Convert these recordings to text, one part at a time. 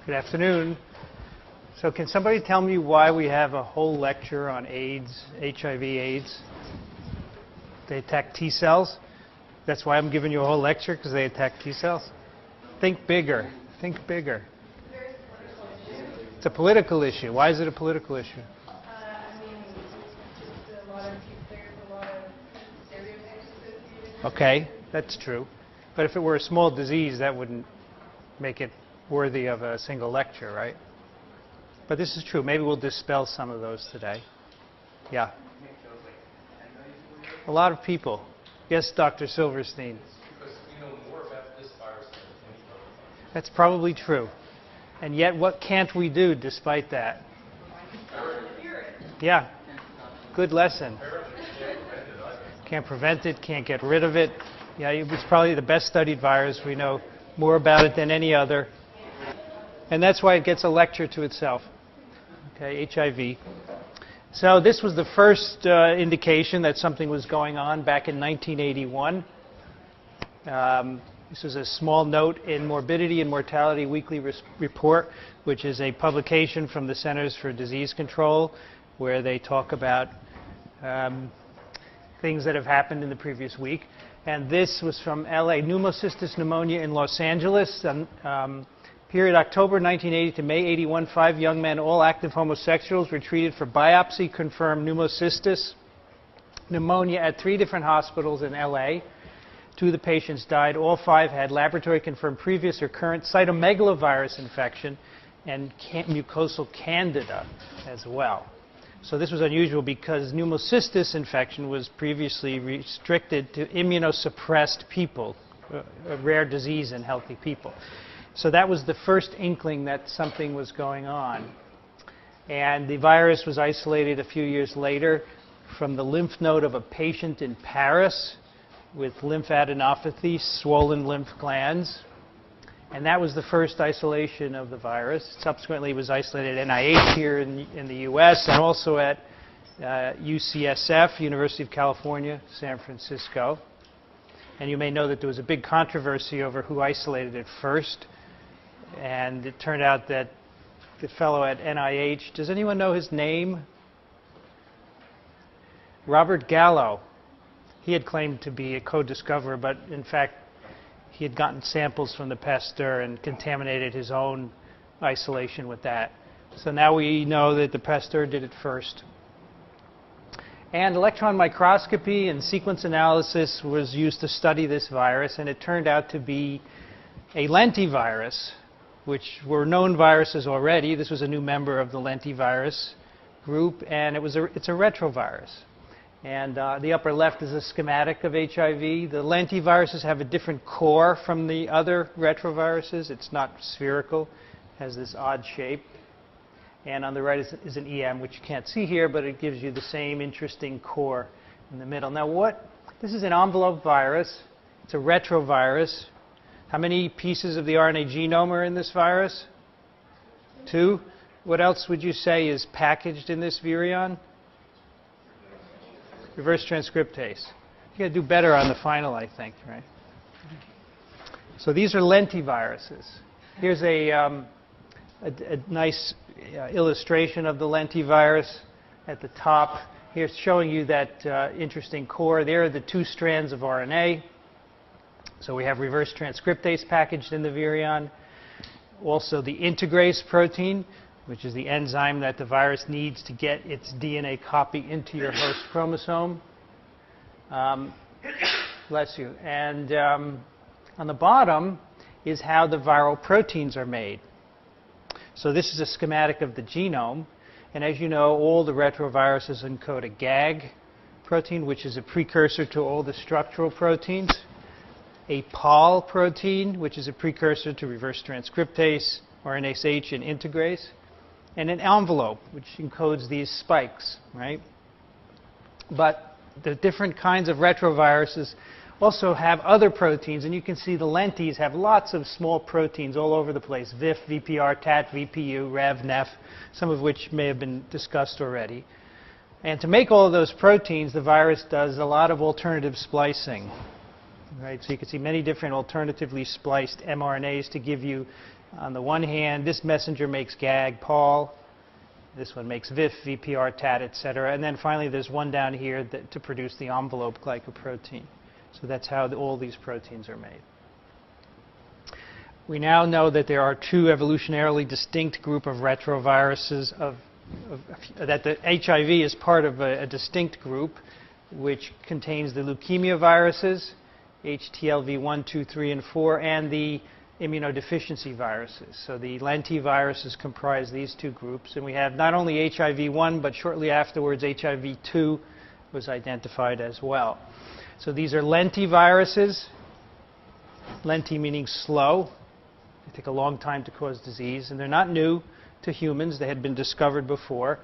Good afternoon. So can somebody tell me why we have a whole lecture on AIDS, HIV/AIDS? They attack T cells? That's why I'm giving you a whole lecture, because they attack T cells? Think bigger. Think bigger. It's a political issue. Why is it a political issue? There's a lot of stereotypes associated. Okay, that's true. But if it were a small disease, that wouldn't make it worthy of a single lecture, right? But this is true. Maybe we'll dispel some of those today. Yeah. A lot of people. Yes, Dr. Silverstein. Because we know more about this virus than any other virus. That's probably true. And yet, what can't we do despite that? Yeah. Good lesson. Can't prevent it, can't get rid of it. Yeah, it's probably the best studied virus. We know more about it than any other. And that's why it gets a lecture to itself. Okay, HIV. So this was the first indication that something was going on back in 1981. This was a small note in Morbidity and Mortality Weekly Report, which is a publication from the Centers for Disease Control, where they talk about things that have happened in the previous week. And this was from LA, pneumocystis pneumonia in Los Angeles. Period October 1980 to May 81, 5 young men, all active homosexuals, were treated for biopsy-confirmed pneumocystis pneumonia at 3 different hospitals in LA. 2 of the patients died. All 5 had laboratory-confirmed previous or current cytomegalovirus infection and mucosal candida as well. So this was unusual because pneumocystis infection was previously restricted to immunosuppressed people, a rare disease in healthy people. So that was the first inkling that something was going on. And the virus was isolated a few years later from the lymph node of a patient in Paris with lymphadenopathy, swollen lymph glands. And that was the first isolation of the virus. Subsequently, it was isolated at NIH here in the US and also at UCSF, University of California, San Francisco. And you may know that there was a big controversy over who isolated it first. And it turned out that the fellow at NIH, does anyone know his name? Robert Gallo. He had claimed to be a co-discoverer, but in fact, he had gotten samples from the Pasteur and contaminated his own isolation with that. So now we know that the Pasteur did it first. And electron microscopy and sequence analysis was used to study this virus, and it turned out to be a lentivirus, which were known viruses already. This was a new member of the lentivirus group, and it's a retrovirus. And the upper left is a schematic of HIV. The lentiviruses have a different core from the other retroviruses. It's not spherical. It has this odd shape. And on the right is an EM, which you can't see here, but it gives you the same interesting core in the middle. Now this is an envelope virus. It's a retrovirus. How many pieces of the RNA genome are in this virus? 2. What else would you say is packaged in this virion? Reverse transcriptase. You got to do better on the final, I think, right? So these are lentiviruses. Here's a nice illustration of the lentivirus at the top. Here's showing you that interesting core. There are the 2 strands of RNA. So we have reverse transcriptase packaged in the virion. Also the integrase protein, which is the enzyme that the virus needs to get its DNA copy into your host chromosome. Bless you. And on the bottom is how the viral proteins are made. So this is a schematic of the genome. And as you know, all the retroviruses encode a GAG protein, which is a precursor to all the structural proteins. A Pol protein, which is a precursor to reverse transcriptase, RNase H, and integrase. And an envelope, which encodes these spikes, right? But the different kinds of retroviruses also have other proteins, and you can see the lentis have lots of small proteins all over the place: VIF, VPR, TAT, VPU, REV, NEF, some of which may have been discussed already. And to make all of those proteins, the virus does a lot of alternative splicing. Right? So you can see many different alternatively spliced mRNAs to give you On the one hand, this messenger makes GAG, Paul. This one makes VIF, VPR, TAT, etc. And then finally, there's one down here to produce the envelope glycoprotein. So that's how all these proteins are made. We now know that there are two evolutionarily distinct group of retroviruses, that the HIV is part of a distinct group which contains the leukemia viruses, HTLV1, 2, 3, and 4, and the immunodeficiency viruses. So the lentiviruses comprise these two groups, and we have not only HIV-1, but shortly afterwards HIV-2 was identified as well. So these are lentiviruses, lenti meaning slow. They take a long time to cause disease, and they're not new to humans. They had been discovered before.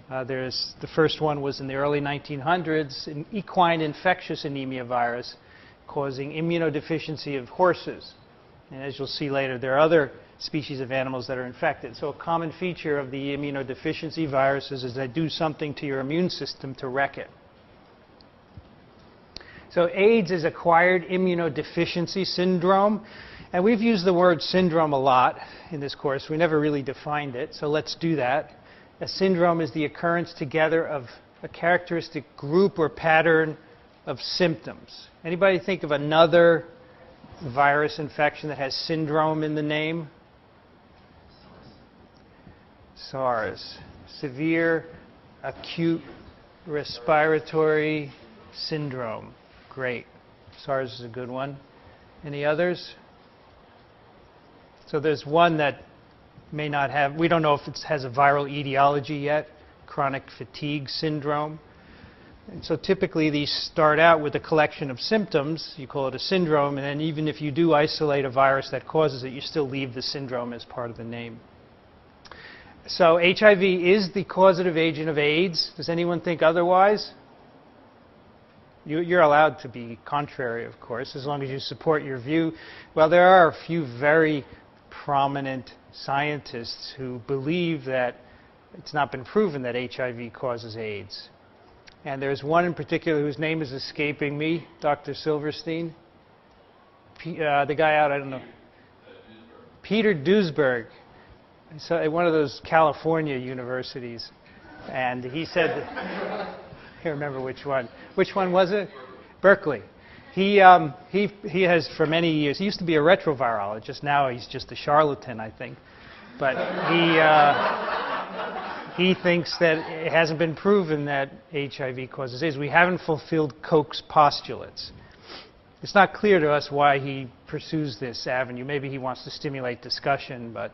The first one was in the early 1900s, an equine infectious anemia virus causing immunodeficiency of horses. And as you'll see later, there are other species of animals that are infected. So a common feature of the immunodeficiency viruses is they do something to your immune system to wreck it. So AIDS is acquired immunodeficiency syndrome. And we've used the word syndrome a lot in this course. We never really defined it, so let's do that. A syndrome is the occurrence together of a characteristic group or pattern of symptoms. Anybody think of another virus infection that has syndrome in the name? SARS. Severe acute respiratory syndrome. Great. SARS is a good one. Any others? So there's one that may not have, we don't know if it has a viral etiology yet, chronic fatigue syndrome. And so typically these start out with a collection of symptoms, you call it a syndrome, and then even if you do isolate a virus that causes it, you still leave the syndrome as part of the name. So HIV is the causative agent of AIDS. Does anyone think otherwise? You're allowed to be contrary, of course, as long as you support your view. Well, there are a few very prominent scientists who believe that it's not been proven that HIV causes AIDS. And there's one in particular whose name is escaping me, Dr. Silverstein. The guy out, I don't know. Peter Duesberg. So at one of those California universities. And he said, I can't remember which one. Which one was it? Berkeley. He has for many years, he used to be a retrovirologist, now he's just a charlatan, I think. But he thinks that it hasn't been proven that HIV causes AIDS. We haven't fulfilled Koch's postulates. It's not clear to us why he pursues this avenue. Maybe he wants to stimulate discussion, but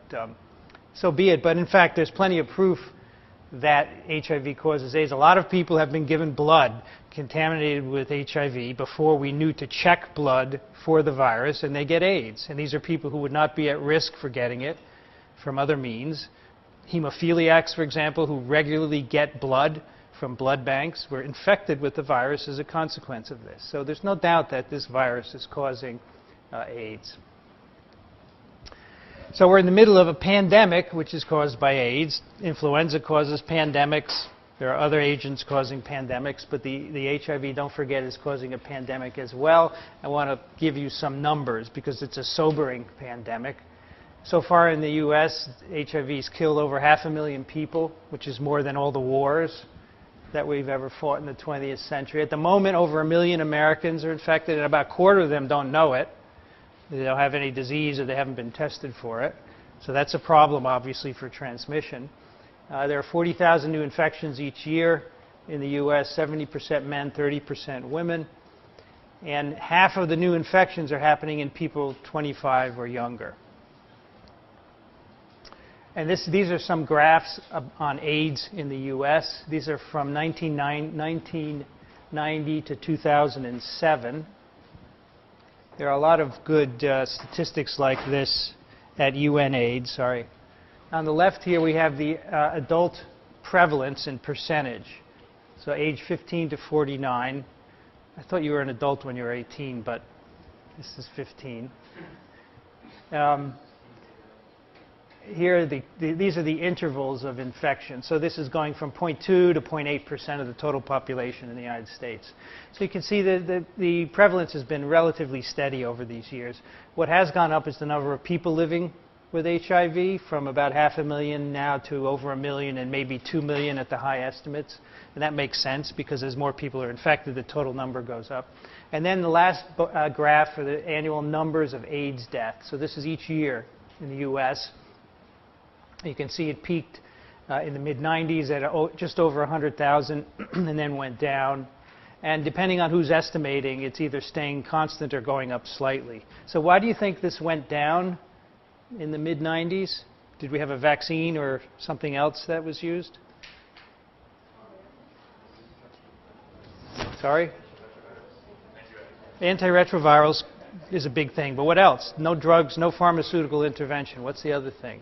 so be it. But in fact, there's plenty of proof that HIV causes AIDS. A lot of people have been given blood contaminated with HIV before we knew to check blood for the virus, and they get AIDS. And these are people who would not be at risk for getting it from other means. Hemophiliacs, for example, who regularly get blood from blood banks, were infected with the virus as a consequence of this. So there's no doubt that this virus is causing AIDS. So we're in the middle of a pandemic, which is caused by AIDS. Influenza causes pandemics. There are other agents causing pandemics, but the HIV, don't forget, is causing a pandemic as well. I want to give you some numbers because it's a sobering pandemic. So far in the US, HIV has killed over 500,000 people, which is more than all the wars that we've ever fought in the 20th century. At the moment, over 1 million Americans are infected, and about a quarter of them don't know it. They don't have any disease or they haven't been tested for it. So that's a problem, obviously, for transmission. There are 40,000 new infections each year in the US, 70% men, 30% women. And half of the new infections are happening in people 25 or younger. And these are some graphs on AIDS in the US. These are from 1990 to 2007. There are a lot of good statistics like this at UNAIDS. Sorry. On the left here we have the adult prevalence in percentage. So age 15 to 49. I thought you were an adult when you were 18, but this is 15. Here, these are the intervals of infection. So this is going from 0.2 to 0.8% of the total population in the United States. So you can see that the prevalence has been relatively steady over these years. What has gone up is the number of people living with HIV, from about 500,000 now to over 1 million and maybe 2 million at the high estimates. And that makes sense because as more people are infected, the total number goes up. And then the last graph are the annual numbers of AIDS deaths. So this is each year in the US. You can see it peaked in the mid-90s at just over 100,000 and then went down. And depending on who's estimating, it's either staying constant or going up slightly. So why do you think this went down in the mid-90s? Did we have a vaccine or something else that was used? Sorry? Antiretrovirals is a big thing, but what else? No drugs, no pharmaceutical intervention. What's the other thing?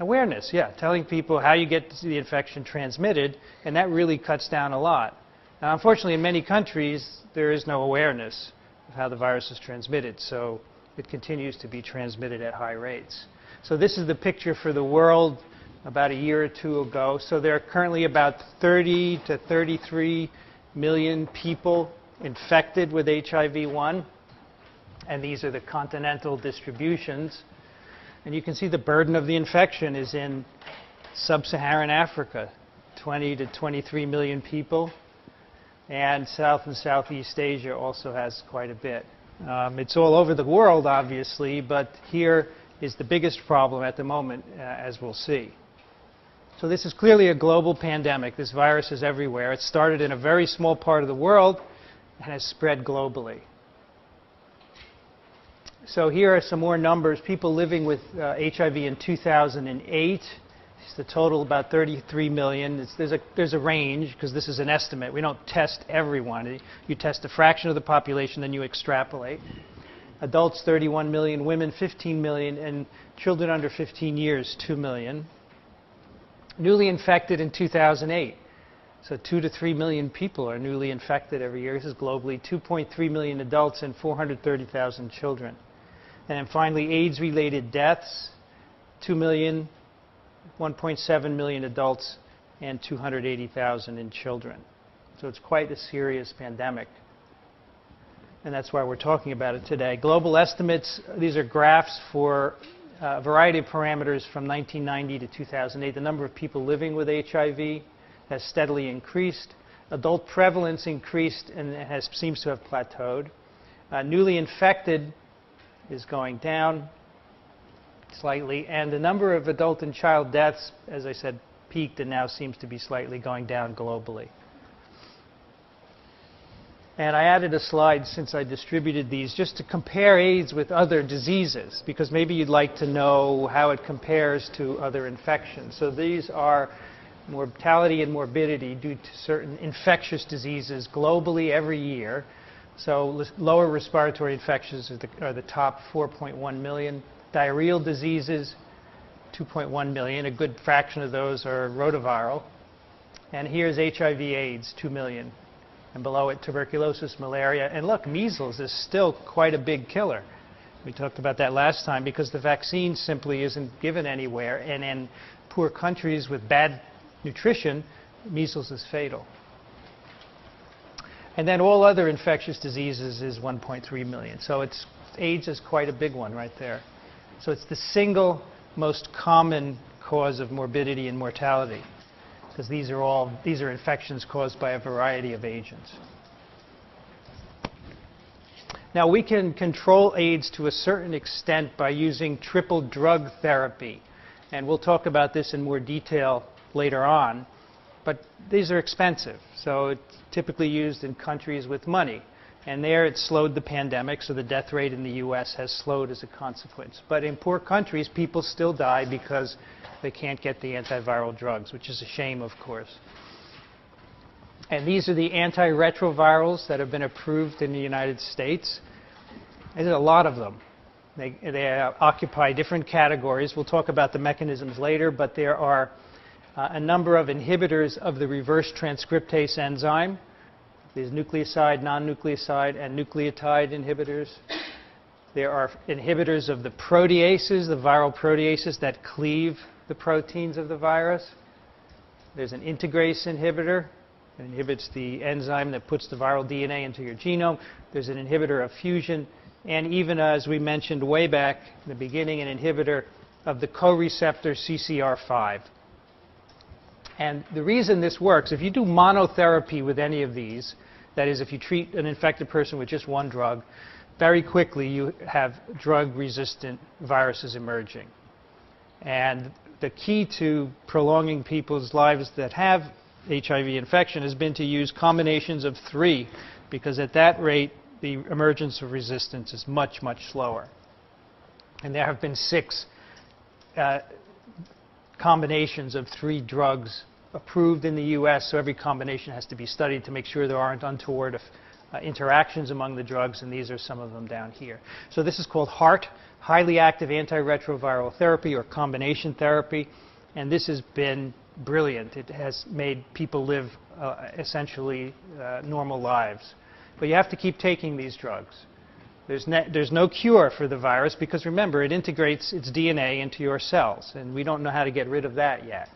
Awareness, yeah. Telling people how you get the infection transmitted, and that really cuts down a lot. Now, unfortunately, in many countries, there is no awareness of how the virus is transmitted, so it continues to be transmitted at high rates. So this is the picture for the world about a year or two ago. So there are currently about 30 to 33 million people infected with HIV-1, and these are the continental distributions. And you can see the burden of the infection is in sub-Saharan Africa, 20 to 23 million people. And South and Southeast Asia also has quite a bit. It's all over the world, obviously, but here is the biggest problem at the moment, as we'll see. So this is clearly a global pandemic. This virus is everywhere. It started in a very small part of the world and has spread globally. So here are some more numbers. People living with HIV in 2008. It's the total about 33 million. There's a range because this is an estimate. We don't test everyone. You test a fraction of the population, then you extrapolate. Adults 31 million, women 15 million, and children under 15 years 2 million. Newly infected in 2008. So 2 to 3 million people are newly infected every year. This is globally 2.3 million adults and 430,000 children. And then finally, AIDS-related deaths, 2 million, 1.7 million adults, and 280,000 in children. So it's quite a serious pandemic. And that's why we're talking about it today. Global estimates, these are graphs for a variety of parameters from 1990 to 2008. The number of people living with HIV has steadily increased. Adult prevalence increased and seems to have plateaued. Newly infected is going down slightly, and the number of adult and child deaths, as I said, peaked and now seems to be slightly going down globally. And I added a slide since I distributed these just to compare AIDS with other diseases, because maybe you'd like to know how it compares to other infections. So these are mortality and morbidity due to certain infectious diseases globally every year. So lower respiratory infections are the top 4.1 million. Diarrheal diseases, 2.1 million. A good fraction of those are rotaviral. And here's HIV/AIDS, 2 million. And below it, tuberculosis, malaria. And look, measles is still quite a big killer. We talked about that last time because the vaccine simply isn't given anywhere. And in poor countries with bad nutrition, measles is fatal. And then all other infectious diseases is 1.3 million. So AIDS is quite a big one right there. So it's the single most common cause of morbidity and mortality, because these are infections caused by a variety of agents. Now, we can control AIDS to a certain extent by using triple drug therapy. And we'll talk about this in more detail later on. But these are expensive, so it's typically used in countries with money. And there it slowed the pandemic, so the death rate in the US has slowed as a consequence. But in poor countries, people still die because they can't get the antiviral drugs, which is a shame, of course. And these are the antiretrovirals that have been approved in the United States. There's a lot of them. They occupy different categories. We'll talk about the mechanisms later, but there are a number of inhibitors of the reverse transcriptase enzyme. There's nucleoside, non-nucleoside, and nucleotide inhibitors. There are inhibitors of the proteases, the viral proteases that cleave the proteins of the virus. There's an integrase inhibitor. It inhibits the enzyme that puts the viral DNA into your genome. There's an inhibitor of fusion and even, as we mentioned way back in the beginning, an inhibitor of the co-receptor CCR5. And the reason this works, if you do monotherapy with any of these, that is, if you treat an infected person with just one drug, very quickly you have drug-resistant viruses emerging. And the key to prolonging people's lives that have HIV infection has been to use combinations of 3, because at that rate, the emergence of resistance is much, much slower. And there have been 6 combinations of 3 drugs approved in the US, so every combination has to be studied to make sure there aren't untoward interactions among the drugs, and these are some of them down here. So this is called HAART, highly active antiretroviral therapy, or combination therapy, and this has been brilliant. It has made people live essentially normal lives. But you have to keep taking these drugs. There's no cure for the virus, because remember, it integrates its DNA into your cells, and we don't know how to get rid of that yet.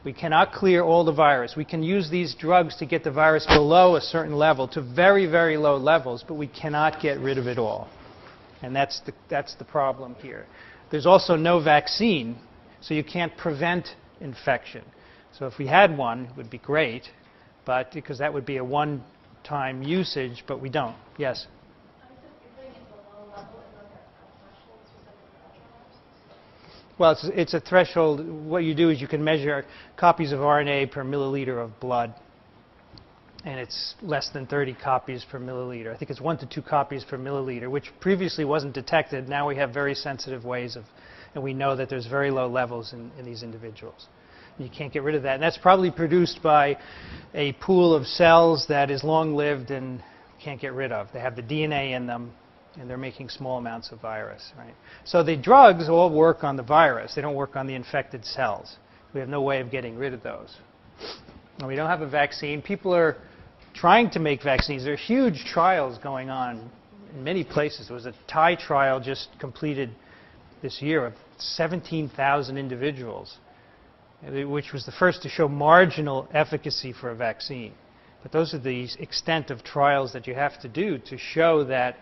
We cannot clear all the virus. We can use these drugs to get the virus below a certain level to very, very low levels, but we cannot get rid of it all. And that's the problem here. There's also no vaccine, so you can't prevent infection. So if we had one, it would be great, but because that would be a one-time usage, but we don't. Yes? Well, it's a threshold. What you do is you can measure copies of RNA per milliliter of blood, and it's less than 30 copies per milliliter. I think it's 1 to 2 copies per milliliter, which previously wasn't detected. Now we have very sensitive ways of, and we know that there's very low levels in these individuals. You can't get rid of that, and that's probably produced by a pool of cells that is long-lived and can't get rid of. They have the DNA in them, and they're making small amounts of virus, right? So the drugs all work on the virus. They don't work on the infected cells. We have no way of getting rid of those. And we don't have a vaccine. People are trying to make vaccines. There are huge trials going on in many places. There was a Thai trial just completed this year of 17,000 individuals, which was the first to show marginal efficacy for a vaccine. But those are the extent of trials that you have to do to show that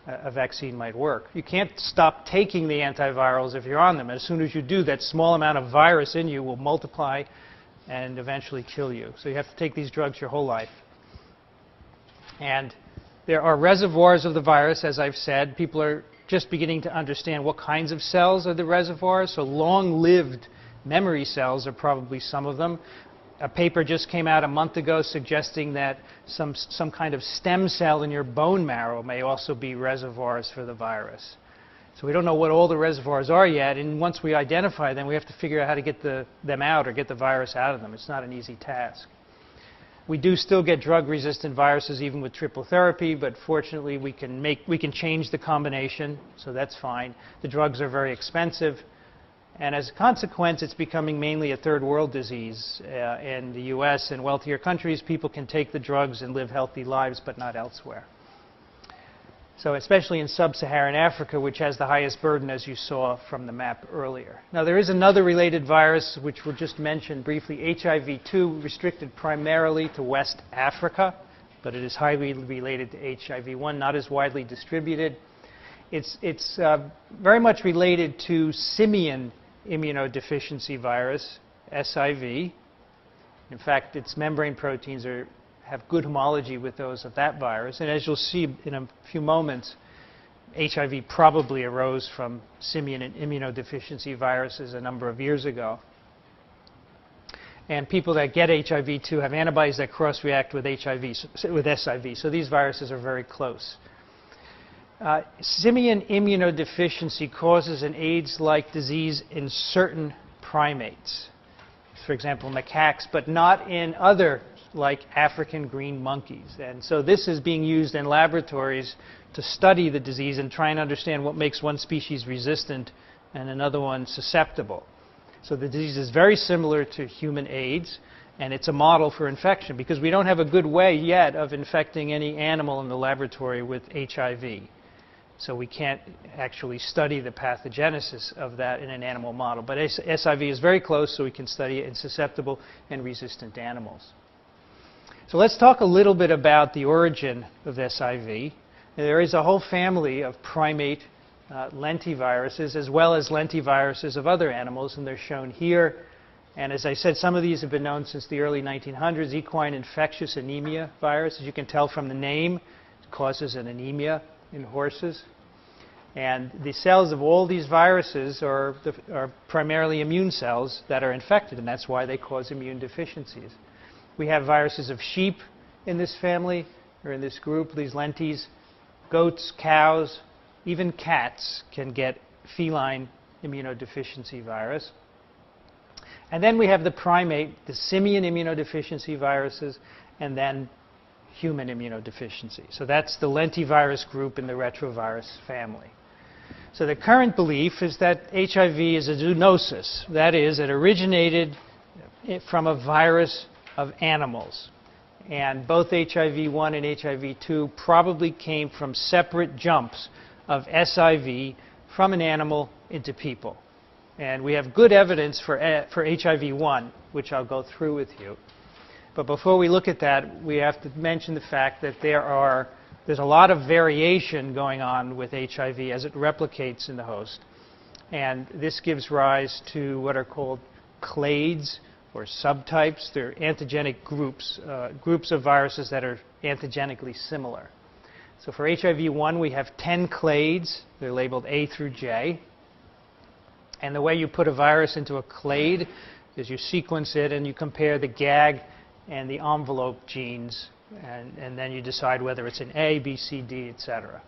a vaccine might work. You can't stop taking the antivirals if you're on them. As soon as you do, that small amount of virus in you will multiply and eventually kill you. So you have to take these drugs your whole life. And there are reservoirs of the virus, as I've said. People are just beginning to understand what kinds of cells are the reservoirs. So long-lived memory cells are probably some of them. A paper just came out a month ago suggesting that some kind of stem cell in your bone marrow may also be reservoirs for the virus. So we don't know what all the reservoirs are yet, and once we identify them, we have to figure out how to get them out or get the virus out of them. It's not an easy task. We do still get drug-resistant viruses even with triple therapy, but fortunately we can change the combination, so that's fine. The drugs are very expensive. And as a consequence, it's becoming mainly a third world disease. In the US and wealthier countries, people can take the drugs and live healthy lives, but not elsewhere. So especially in sub-Saharan Africa, which has the highest burden, as you saw from the map earlier. Now, there is another related virus, which we'll just mention briefly, HIV-2, restricted primarily to West Africa, but it is highly related to HIV-1, not as widely distributed. It's very much related to simian immunodeficiency virus, SIV. In fact, its membrane proteins have good homology with those of that virus. And as you'll see in a few moments, HIV probably arose from simian and immunodeficiency viruses a number of years ago. And people that get HIV-2 have antibodies that cross-react with SIV. So these viruses are very close. Simian immunodeficiency causes an AIDS-like disease in certain primates, for example, macaques, but not in other, like African green monkeys. And so this is being used in laboratories to study the disease and try and understand what makes one species resistant and another one susceptible. So the disease is very similar to human AIDS, and it's a model for infection, because we don't have a good way yet of infecting any animal in the laboratory with HIV. So we can't actually study the pathogenesis of that in an animal model. But SIV is very close, so we can study it in susceptible and resistant animals. So let's talk a little bit about the origin of SIV. There is a whole family of primate lentiviruses as well as lentiviruses of other animals, and they're shown here. And as I said, some of these have been known since the early 1900s. Equine infectious anemia virus, as you can tell from the name, causes an anemia in horses. And the cells of all these viruses are primarily immune cells that are infected, and that's why they cause immune deficiencies. We have viruses of sheep in this family, or in this group, these lentis. Goats, cows, even cats can get feline immunodeficiency virus. And then we have the primate, the simian immunodeficiency viruses, and then human immunodeficiency. So that's the lentivirus group in the retrovirus family. So the current belief is that HIV is a zoonosis. That is, it originated from a virus of animals. And both HIV-1 and HIV-2 probably came from separate jumps of SIV from an animal into people. And we have good evidence for HIV-1, which I'll go through with you. But before we look at that, we have to mention the fact that there's a lot of variation going on with HIV as it replicates in the host. And this gives rise to what are called clades, or subtypes. They're antigenic groups, groups of viruses that are antigenically similar. So for HIV-1, we have 10 clades. They're labeled A through J. And the way you put a virus into a clade is you sequence it and you compare the GAG and the envelope genes, and then you decide whether it's an A, B, C, D, etc.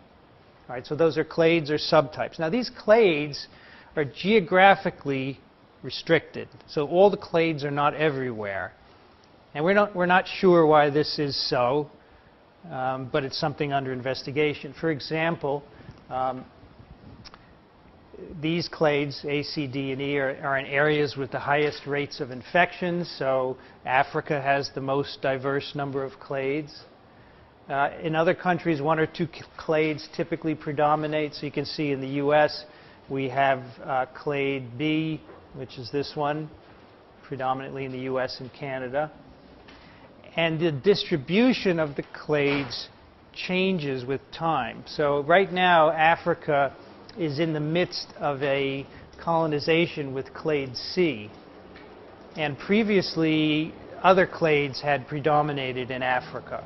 All right, so those are clades or subtypes. Now these clades are geographically restricted. So all the clades are not everywhere. And we're not sure why this is so, but it's something under investigation. For example, these clades, A, C, D, and E, are in areas with the highest rates of infections. So Africa has the most diverse number of clades. In other countries, one or two clades typically predominate. So you can see in the US, we have clade B, which is this one, predominantly in the US and Canada. And the distribution of the clades changes with time. So right now, Africa is in the midst of a colonization with clade C. And previously, other clades had predominated in Africa.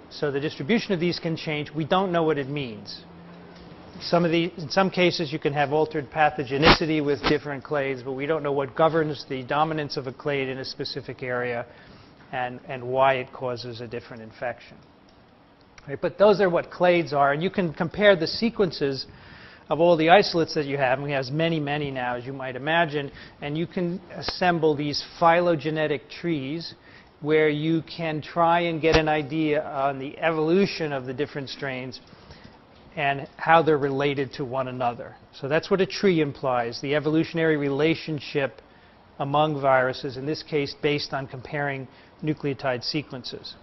So the distribution of these can change. We don't know what it means. In some cases, you can have altered pathogenicity with different clades, but we don't know what governs the dominance of a clade in a specific area and why it causes a different infection. Right, but those are what clades are, and you can compare the sequences of all the isolates that you have, and we have many, many now, as you might imagine, and you can assemble these phylogenetic trees where you can try and get an idea on the evolution of the different strains and how they're related to one another. So that's what a tree implies, the evolutionary relationship among viruses, in this case based on comparing nucleotide sequences.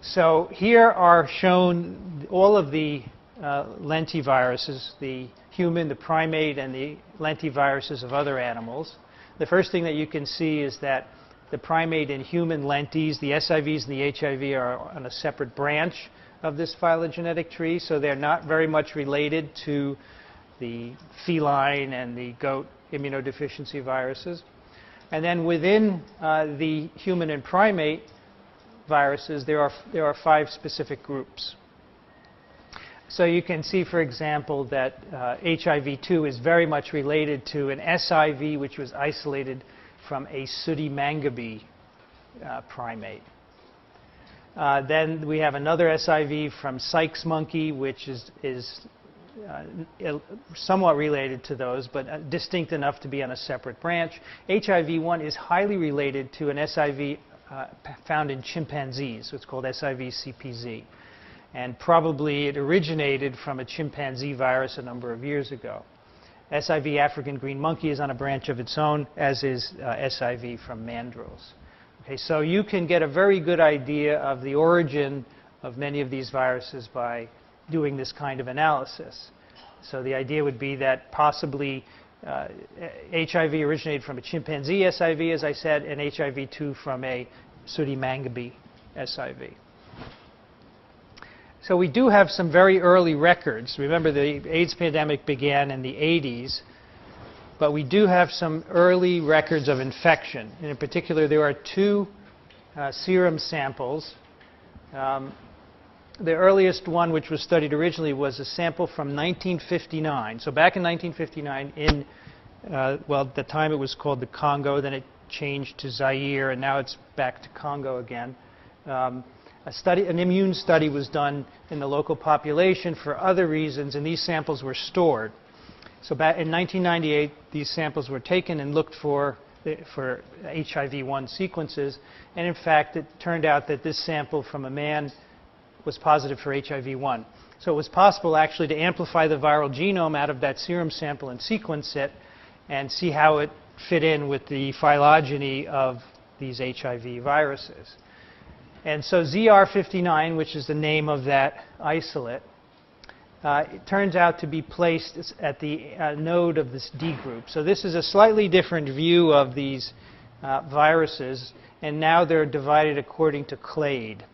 So here are shown all of the lentiviruses, the human, the primate, and the lentiviruses of other animals. The first thing that you can see is that the primate and human lentis, the SIVs and the HIV, are on a separate branch of this phylogenetic tree, so they're not very much related to the feline and the goat immunodeficiency viruses. And then within the human and primate viruses, there are 5 specific groups. So you can see, for example, that HIV-2 is very much related to an SIV, which was isolated from a sooty mangabe primate. Then we have another SIV from Sykes monkey, which is somewhat related to those, but distinct enough to be on a separate branch. HIV-1 is highly related to an SIV found in chimpanzees. So it's called SIV-CPZ. And probably it originated from a chimpanzee virus a number of years ago. SIV African green monkey is on a branch of its own, as is SIV from mandrills. Okay, so you can get a very good idea of the origin of many of these viruses by doing this kind of analysis. So the idea would be that possibly HIV originated from a chimpanzee SIV, as I said, and HIV-2 from a sooty mangabe SIV. So we do have some very early records. Remember, the AIDS pandemic began in the 80s, but we do have some early records of infection. And in particular, there are two serum samples. The earliest one, which was studied originally, was a sample from 1959. So back in 1959, in well, at the time it was called the Congo, then it changed to Zaire, and now it's back to Congo again. An immune study was done in the local population for other reasons, and these samples were stored. So back in 1998, these samples were taken and looked for HIV-1 sequences, and in fact, it turned out that this sample from a man was positive for HIV-1. So it was possible actually to amplify the viral genome out of that serum sample and sequence it and see how it fit in with the phylogeny of these HIV viruses. And so ZR59, which is the name of that isolate, it turns out to be placed at the node of this D group. So this is a slightly different view of these viruses, and now they're divided according to clade.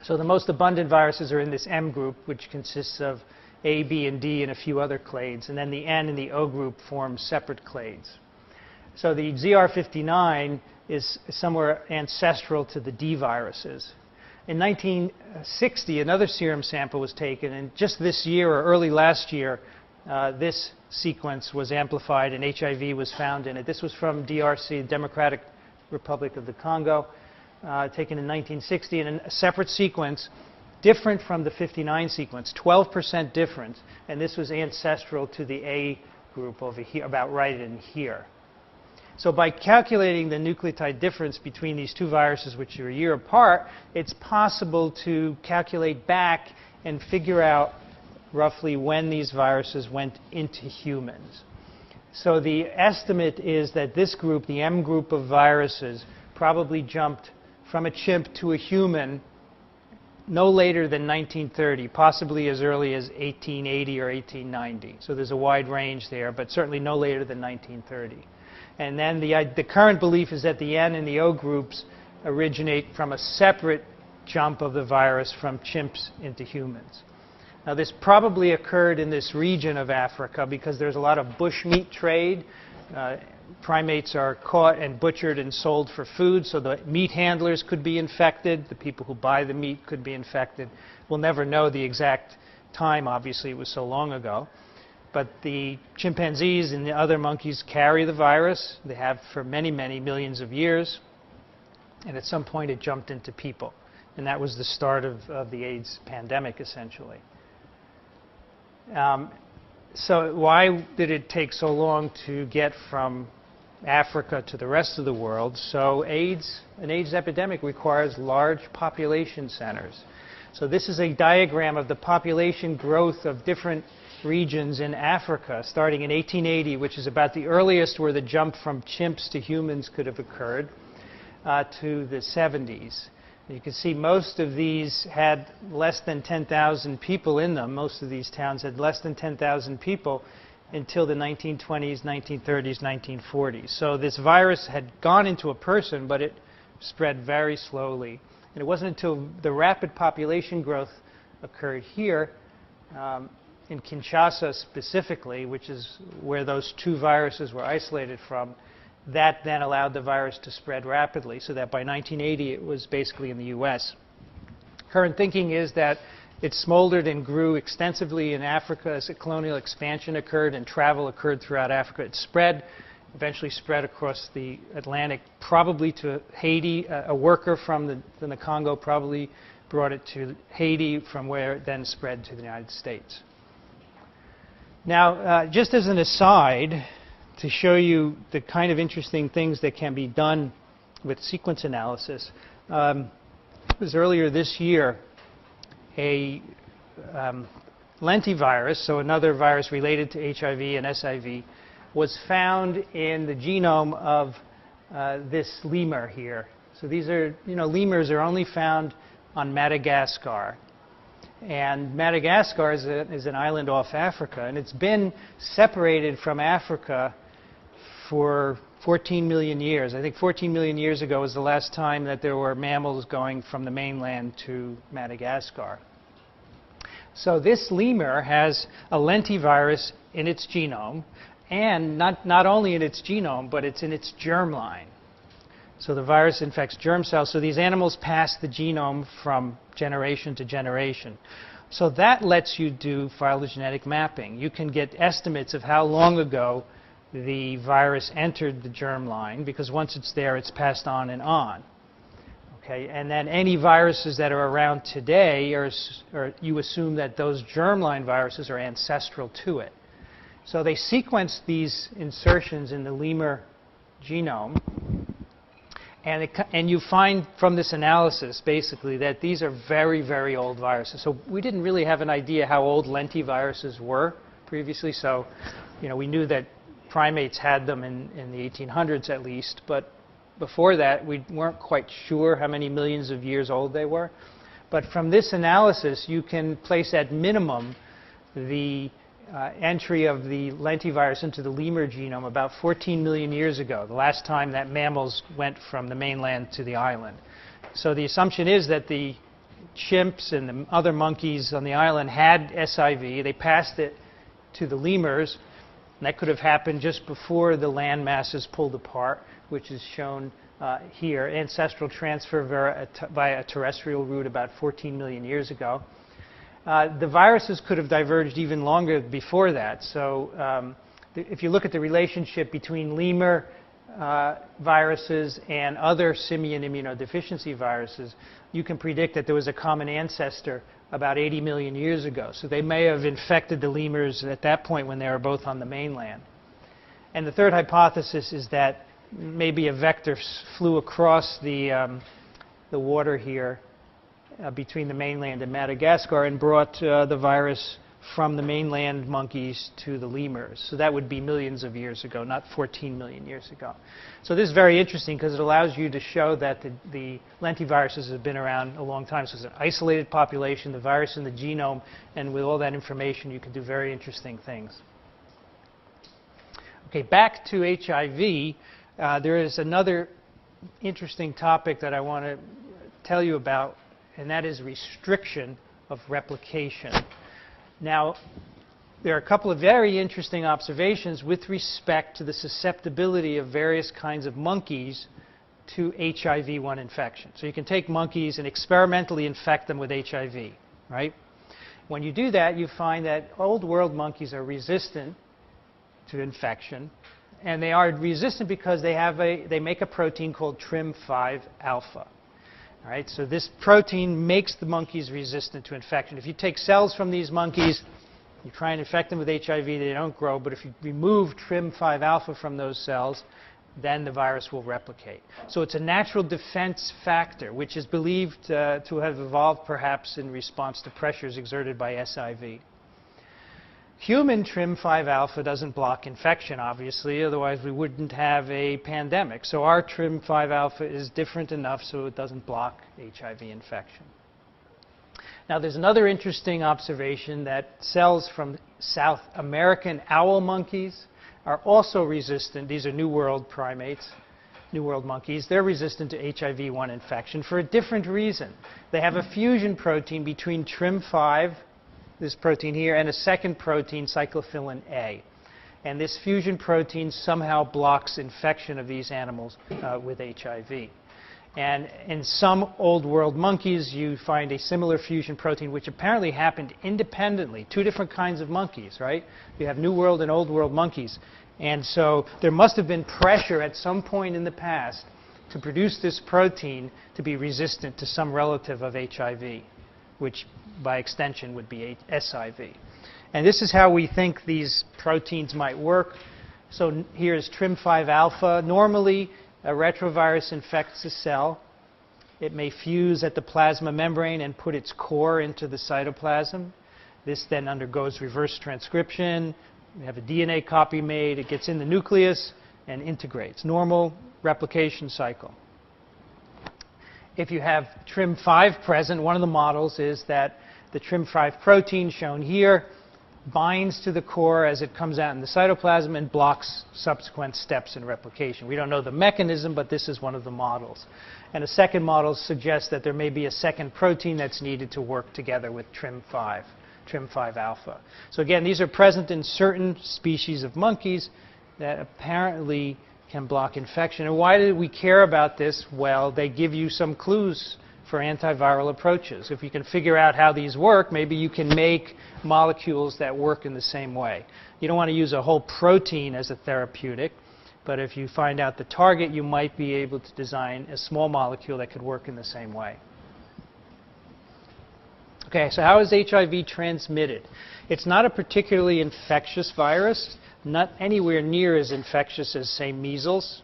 So the most abundant viruses are in this M group, which consists of A, B, and D, and a few other clades. And then the N and the O group form separate clades. So the ZR59 is somewhere ancestral to the D viruses. In 1960, another serum sample was taken, and just this year or early last year, this sequence was amplified and HIV was found in it. This was from DRC, Democratic Republic of the Congo, taken in 1960, and a separate sequence, different from the 59 sequence, 12% difference, and this was ancestral to the A group over here, about right in here. So by calculating the nucleotide difference between these two viruses, which are a year apart, it's possible to calculate back and figure out roughly when these viruses went into humans. So the estimate is that this group, the M group of viruses, probably jumped from a chimp to a human no later than 1930, possibly as early as 1880 or 1890. So there's a wide range there, but certainly no later than 1930. And then the current belief is that the N and the O groups originate from a separate jump of the virus from chimps into humans. Now, this probably occurred in this region of Africa because there's a lot of bushmeat trade. Primates are caught and butchered and sold for food, so the meat handlers could be infected. The people who buy the meat could be infected. We'll never know the exact time, obviously, it was so long ago. But the chimpanzees and the other monkeys carry the virus. They have for many, many millions of years. And at some point, it jumped into people. And that was the start of the AIDS pandemic, essentially. So why did it take so long to get from Africa to the rest of the world? So an AIDS epidemic requires large population centers. So this is a diagram of the population growth of different regions in Africa, starting in 1880, which is about the earliest where the jump from chimps to humans could have occurred, to the 70s. You can see most of these had less than 10,000 people in them. Most of these towns had less than 10,000 people until the 1920s, 1930s, 1940s. So this virus had gone into a person, but it spread very slowly. And it wasn't until the rapid population growth occurred here, in Kinshasa specifically, which is where those two viruses were isolated from, that then allowed the virus to spread rapidly, so that by 1980 it was basically in the US. Current thinking is that it smoldered and grew extensively in Africa as a colonial expansion occurred and travel occurred throughout Africa. It spread, eventually spread across the Atlantic, probably to Haiti. A worker from the Congo probably brought it to Haiti, from where it then spread to the United States. Now, just as an aside, to show you the kind of interesting things that can be done with sequence analysis, it was earlier this year, a lentivirus, so another virus related to HIV and SIV, was found in the genome of this lemur here. So these are, lemurs are only found on Madagascar. And Madagascar is an island off Africa, and it's been separated from Africa for 14 million years. I think 14 million years ago was the last time that there were mammals going from the mainland to Madagascar. So this lemur has a lentivirus in its genome, and not only in its genome, but it's in its germline. So the virus infects germ cells. So these animals pass the genome from generation to generation. So that lets you do phylogenetic mapping. You can get estimates of how long ago the virus entered the germline, because once it's there, it's passed on and on. Okay, and then any viruses that are around today, or you assume that those germline viruses are ancestral to it. So they sequence these insertions in the lemur genome, and you find from this analysis, basically, that these are very, very old viruses. So we didn't really have an idea how old lentiviruses were previously. So, we knew that primates had them in the 1800s at least, but before that, we weren't quite sure how many millions of years old they were. But from this analysis, you can place at minimum the entry of the lentivirus into the lemur genome about 14 million years ago, the last time that mammals went from the mainland to the island. So the assumption is that the chimps and the other monkeys on the island had SIV. They passed it to the lemurs, and that could have happened just before the land masses pulled apart, which is shown here. Ancestral transfer via a terrestrial route about 14 million years ago. The viruses could have diverged even longer before that. So if you look at the relationship between lemur viruses and other simian immunodeficiency viruses, you can predict that there was a common ancestor about 80 million years ago. So they may have infected the lemurs at that point when they were both on the mainland. And the third hypothesis is that maybe a vector flew across the water here between the mainland and Madagascar and brought the virus from the mainland monkeys to the lemurs. So that would be millions of years ago, not 14 million years ago. So this is very interesting because it allows you to show that the lentiviruses have been around a long time. So it's an isolated population, the virus in the genome, and with all that information, you can do very interesting things. Okay, back to HIV. There is another interesting topic that I want to tell you about, and that is restriction of replication. Now, there are a couple of very interesting observations with respect to the susceptibility of various kinds of monkeys to HIV-1 infection. So you can take monkeys and experimentally infect them with HIV, right? When you do that, you find that old world monkeys are resistant to infection, and they are resistant because they make a protein called TRIM5 alpha. All right, so this protein makes the monkeys resistant to infection. If you take cells from these monkeys, you try and infect them with HIV, they don't grow. But if you remove TRIM5 alpha from those cells, then the virus will replicate. So it's a natural defense factor, which is believed to have evolved perhaps in response to pressures exerted by SIV. Human TRIM5 alpha doesn't block infection, obviously, otherwise we wouldn't have a pandemic. So our TRIM5 alpha is different enough so it doesn't block HIV infection. Now there's another interesting observation that cells from South American owl monkeys are also resistant. These are New World primates, New World monkeys. They're resistant to HIV-1 infection for a different reason. They have a fusion protein between TRIM5, this protein here, and a second protein, cyclophilin A. And this fusion protein somehow blocks infection of these animals with HIV. And in some old world monkeys, you find a similar fusion protein, which apparently happened independently. Two different kinds of monkeys, right? You have New World and Old World monkeys. And so there must have been pressure at some point in the past to produce this protein to be resistant to some relative of HIV, which by extension would be SIV. And this is how we think these proteins might work. So here's TRIM5 alpha. Normally, a retrovirus infects a cell. It may fuse at the plasma membrane and put its core into the cytoplasm. This then undergoes reverse transcription. We have a DNA copy made. It gets in the nucleus and integrates. Normal replication cycle. If you have TRIM5 present, one of the models is that the TRIM5 protein shown here binds to the core as it comes out in the cytoplasm and blocks subsequent steps in replication. We don't know the mechanism, but this is one of the models. And a second model suggests that there may be a second protein that's needed to work together with TRIM5, TRIM5 alpha. So again, these are present in certain species of monkeys that apparently can block infection. And why do we care about this? Well, they give you some clues for antiviral approaches. If you can figure out how these work, maybe you can make molecules that work in the same way. You don't want to use a whole protein as a therapeutic, but if you find out the target, you might be able to design a small molecule that could work in the same way. Okay, so how is HIV transmitted? It's not a particularly infectious virus, not anywhere near as infectious as, say, measles.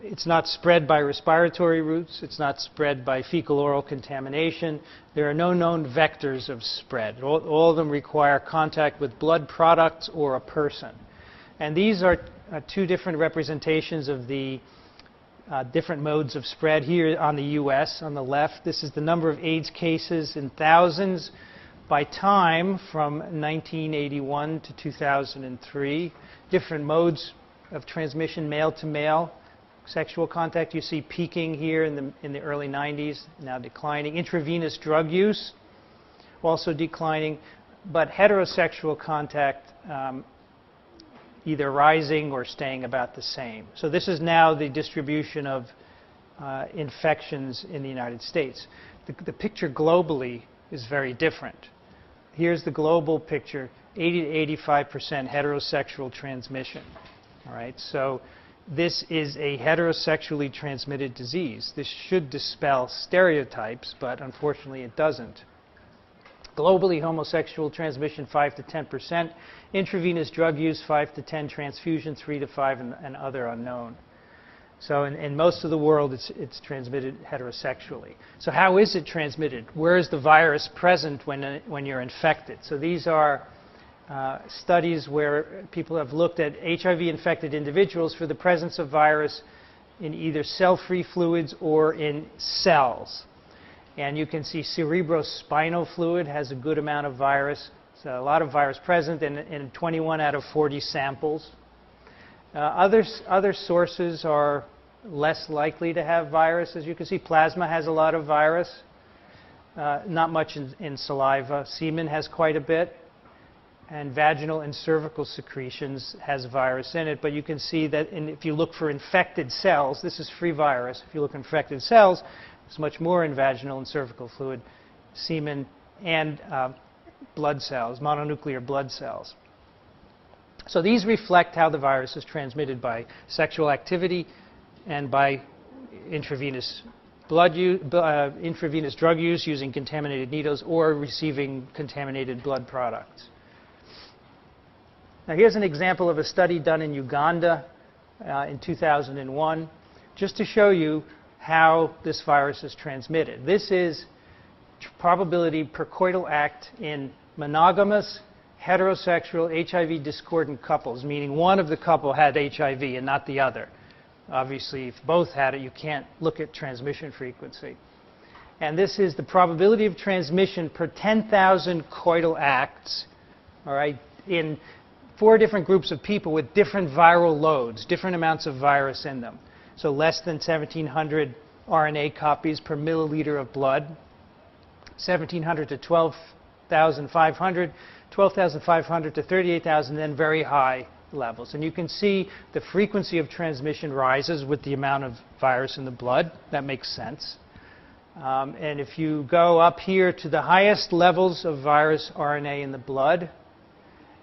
It's not spread by respiratory routes. It's not spread by fecal-oral contamination. There are no known vectors of spread. All of them require contact with blood products or a person. And these are two different representations of the different modes of spread. Here on the U.S. on the left, this is the number of AIDS cases in thousands by time from 1981 to 2003. Different modes of transmission, male to male. Sexual contact you see peaking here in the early 90s, now declining. Intravenous drug use also declining, but heterosexual contact either rising or staying about the same. So this is now the distribution of infections in the United States. The picture globally is very different. Here's the global picture, 80 to 85% heterosexual transmission. All right, so this is a heterosexually transmitted disease. This should dispel stereotypes, but unfortunately it doesn't. Globally, homosexual transmission 5 to 10%, intravenous drug use 5 to 10, transfusion 3 to 5, and other unknown. So in most of the world, it's transmitted heterosexually. So how is it transmitted? Where is the virus present when you're infected? So these are studies where people have looked at HIV-infected individuals for the presence of virus in either cell-free fluids or in cells. And you can see cerebrospinal fluid has a good amount of virus. So a lot of virus present in 21 out of 40 samples. Other sources are less likely to have virus. As you can see, plasma has a lot of virus. Not much in saliva. Semen has quite a bit. And vaginal and cervical secretions has virus in it. But you can see that if you look for infected cells, this is free virus. If you look for infected cells, there's much more in vaginal and cervical fluid, semen, and blood cells, mononuclear blood cells. So these reflect how the virus is transmitted by sexual activity and by intravenous intravenous drug use using contaminated needles or receiving contaminated blood products. Now here's an example of a study done in Uganda in 2001, just to show you how this virus is transmitted. This is probability per coital act in monogamous, heterosexual, HIV discordant couples, meaning one of the couple had HIV and not the other. Obviously, if both had it, you can't look at transmission frequency. And this is the probability of transmission per 10,000 coital acts, all right, in 4 different groups of people with different viral loads, different amounts of virus in them. So less than 1,700 RNA copies per milliliter of blood, 1,700 to 12,500, 12,500 to 38,000, then very high levels. And you can see the frequency of transmission rises with the amount of virus in the blood. That makes sense. And if you go up here to the highest levels of virus RNA in the blood,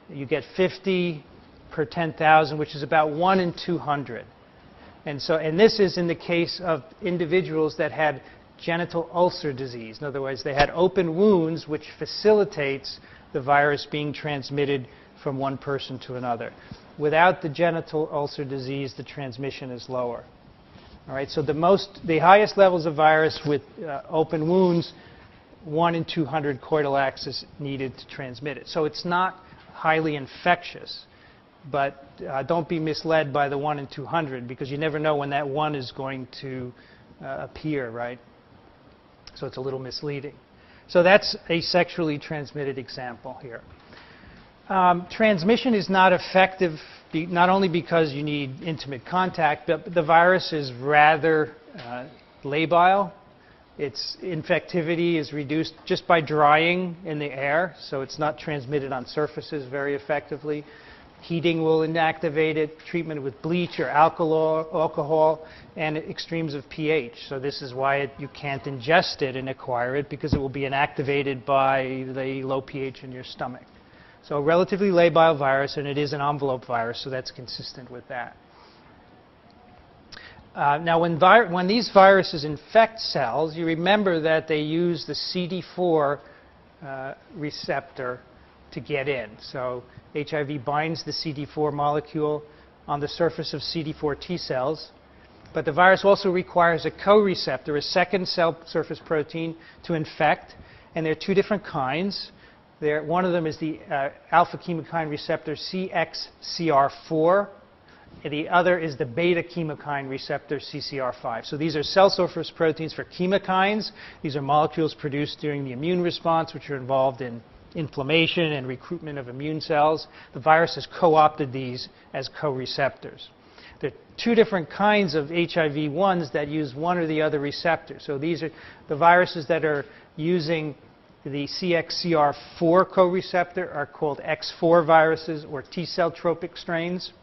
you get 50 per 10,000, which is about 1 in 200. And this is in the case of individuals that had genital ulcer disease. In other words, they had open wounds, which facilitates the virus being transmitted from one person to another. Without the genital ulcer disease, the transmission is lower. All right, so the highest levels of virus with open wounds, 1 in 200 coital acts is needed to transmit it. So it's not highly infectious, but don't be misled by the 1 in 200, because you never know when that 1 is going to appear, right? So it's a little misleading. So that's a sexually transmitted example here. Transmission is not effective not only because you need intimate contact, but the virus is rather labile. Its infectivity is reduced just by drying in the air, so it's not transmitted on surfaces very effectively. Heating will inactivate it, treatment with bleach or alcohol, and extremes of pH. So this is why you can't ingest it and acquire it, because it will be inactivated by the low pH in your stomach. So a relatively labile virus, and it is an envelope virus, so that's consistent with that. Now, when these viruses infect cells, you remember that they use the CD4 receptor to get in. So HIV binds the CD4 molecule on the surface of CD4 T cells. But the virus also requires a co-receptor, a second cell surface protein, to infect. And there are two different kinds. One of them is the alpha chemokine receptor CXCR4. And the other is the beta chemokine receptor CCR5. So these are cell surface proteins for chemokines. These are molecules produced during the immune response, which are involved in inflammation and recruitment of immune cells. The virus has co-opted these as co-receptors. There are two different kinds of HIV-1s that use one or the other receptor. So these are the viruses that are using the CXCR4 co-receptor are called X4 viruses, or T-cell tropic strains.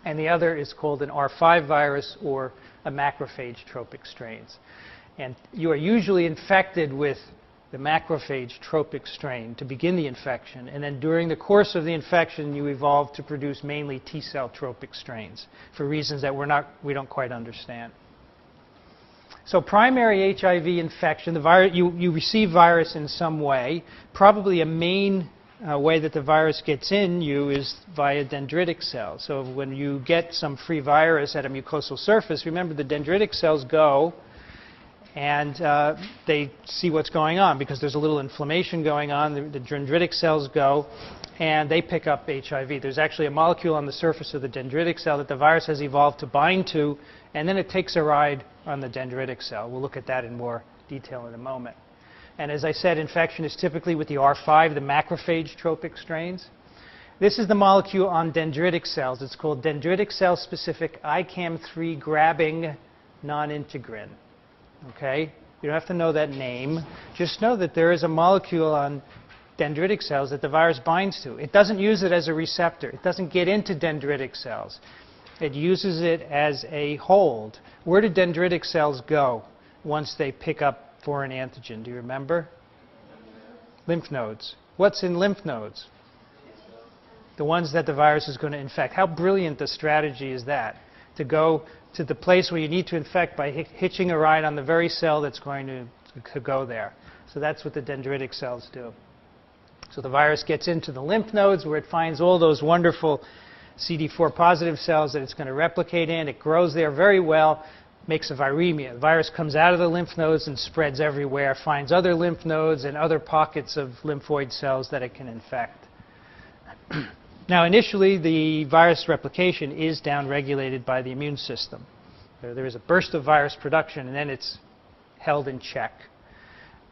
And the other is called an R5 virus, or a macrophage tropic strains. And you are usually infected with the macrophage tropic strain to begin the infection, and then during the course of the infection you evolve to produce mainly T-cell tropic strains for reasons that we don't quite understand. So primary HIV infection, you receive virus in some way. Probably a main way that the virus gets in you is via dendritic cells. So when you get some free virus at a mucosal surface, remember the dendritic cells go and they see what's going on because there's a little inflammation going on. The dendritic cells go and they pick up HIV. There's actually a molecule on the surface of the dendritic cell that the virus has evolved to bind to, and then it takes a ride on the dendritic cell. We'll look at that in more detail in a moment. And as I said, infection is typically with the R5, the macrophage tropic strains. This is the molecule on dendritic cells. It's called dendritic cell-specific ICAM3 grabbing non-integrin. Okay? You don't have to know that name. Just know that there is a molecule on dendritic cells that the virus binds to. It doesn't use it as a receptor. It doesn't get into dendritic cells. It uses it as a hold. Where do dendritic cells go once they pick up foreign antigen? Do you remember? Lymph nodes. What's in lymph nodes? The ones that the virus is going to infect. How brilliant a strategy is that? To go to the place where you need to infect by hitching a ride on the very cell that's going to go there. So that's what the dendritic cells do. So the virus gets into the lymph nodes where it finds all those wonderful CD4 positive cells that it's going to replicate in. It grows there very well, makes a viremia. The virus comes out of the lymph nodes and spreads everywhere, finds other lymph nodes and other pockets of lymphoid cells that it can infect. Now, initially, the virus replication is downregulated by the immune system. There is a burst of virus production, and then it's held in check.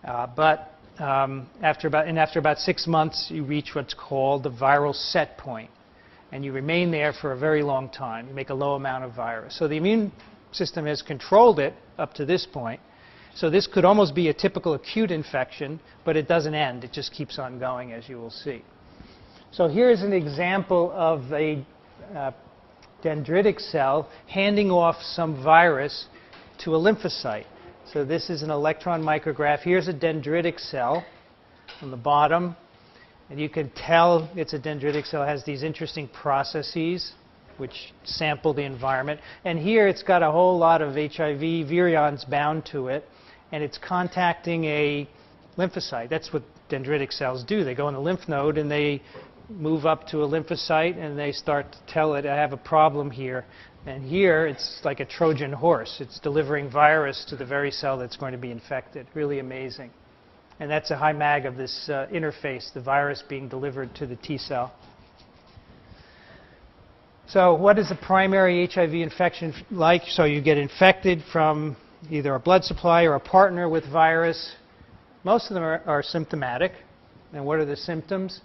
But after about 6 months, you reach what's called the viral set point, and you remain there for a very long time. You make a low amount of virus. So the immune system has controlled it up to this point. So this could almost be a typical acute infection, but it doesn't end. It just keeps on going, as you will see. So here's an example of a dendritic cell handing off some virus to a lymphocyte. So this is an electron micrograph. Here's a dendritic cell on the bottom. And you can tell it's a dendritic cell. It has these interesting processes which sample the environment. And here it's got a whole lot of HIV virions bound to it. And it's contacting a lymphocyte. That's what dendritic cells do. They go in the lymph node and they move up to a lymphocyte and they start to tell it, I have a problem here. And here it's like a Trojan horse. It's delivering virus to the very cell that's going to be infected. Really amazing. And that's a high mag of this interface, the virus being delivered to the T cell. So what is a primary HIV infection like? So you get infected from either a blood supply or a partner with virus. Most of them are symptomatic. And what are the symptoms?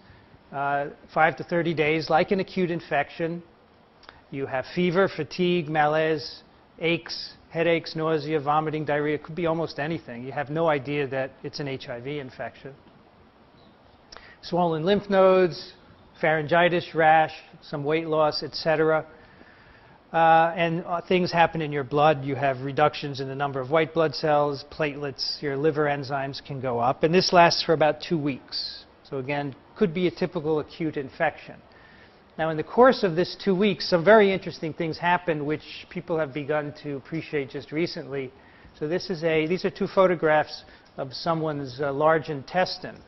5 to 30 days, like an acute infection. You have fever, fatigue, malaise, aches, headaches, nausea, vomiting, diarrhea. It could be almost anything. You have no idea that it's an HIV infection. Swollen lymph nodes, pharyngitis, rash, some weight loss, etc. Things happen in your blood. You have reductions in the number of white blood cells, platelets, your liver enzymes can go up. And this lasts for about 2 weeks. So again, could be a typical acute infection. Now, in the course of this 2 weeks, some very interesting things happen which people have begun to appreciate just recently. So these are 2 photographs of someone's large intestine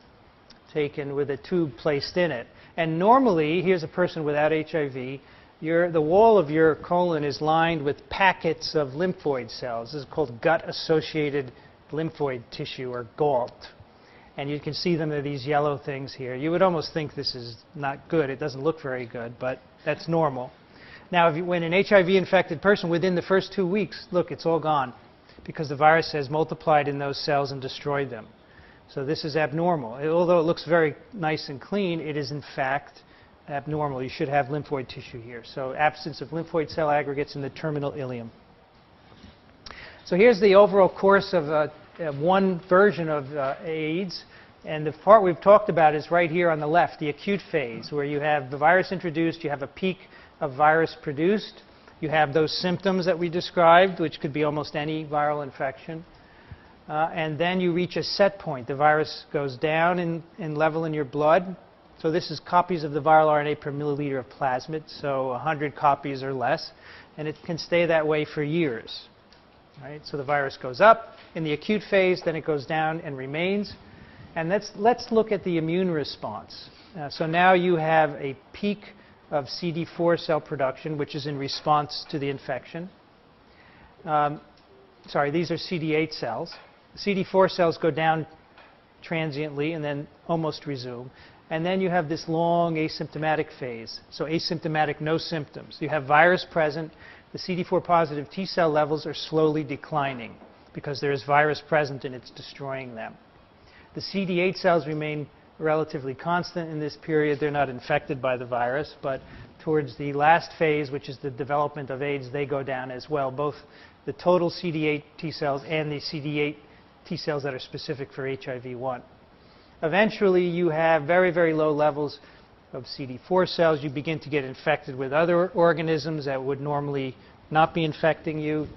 taken with a tube placed in it. And normally, here's a person without HIV, the wall of your colon is lined with packets of lymphoid cells. This is called gut-associated lymphoid tissue, or GALT. And you can see them, are these yellow things here. You would almost think this is not good. It doesn't look very good, but that's normal. Now, when an HIV-infected person, within the first 2 weeks, look, it's all gone because the virus has multiplied in those cells and destroyed them. So this is abnormal. Although it looks very nice and clean, it is in fact abnormal. You should have lymphoid tissue here. So absence of lymphoid cell aggregates in the terminal ileum. So here's the overall course of one version of AIDS, and the part we've talked about is right here on the left, the acute phase, where you have the virus introduced, you have a peak of virus produced, you have those symptoms that we described, which could be almost any viral infection, and then you reach a set point. The virus goes down in level in your blood. So this is copies of the viral RNA per milliliter of plasmid, so 100 copies or less, and it can stay that way for years. Right? So the virus goes up in the acute phase, then it goes down and remains. And let's look at the immune response. So now you have a peak of CD4 cell production, which is in response to the infection. Sorry, these are CD8 cells. CD4 cells go down transiently and then almost resume. And then you have this long asymptomatic phase. So asymptomatic, no symptoms. You have virus present. The CD4 positive T cell levels are slowly declining because there is virus present and it's destroying them. The CD8 cells remain relatively constant in this period. They're not infected by the virus, but towards the last phase, which is the development of AIDS, they go down as well, both the total CD8 T cells and the CD8 T cells that are specific for HIV-1. Eventually, you have very, very low levels of CD4 cells. You begin to get infected with other organisms that would normally not be infecting you.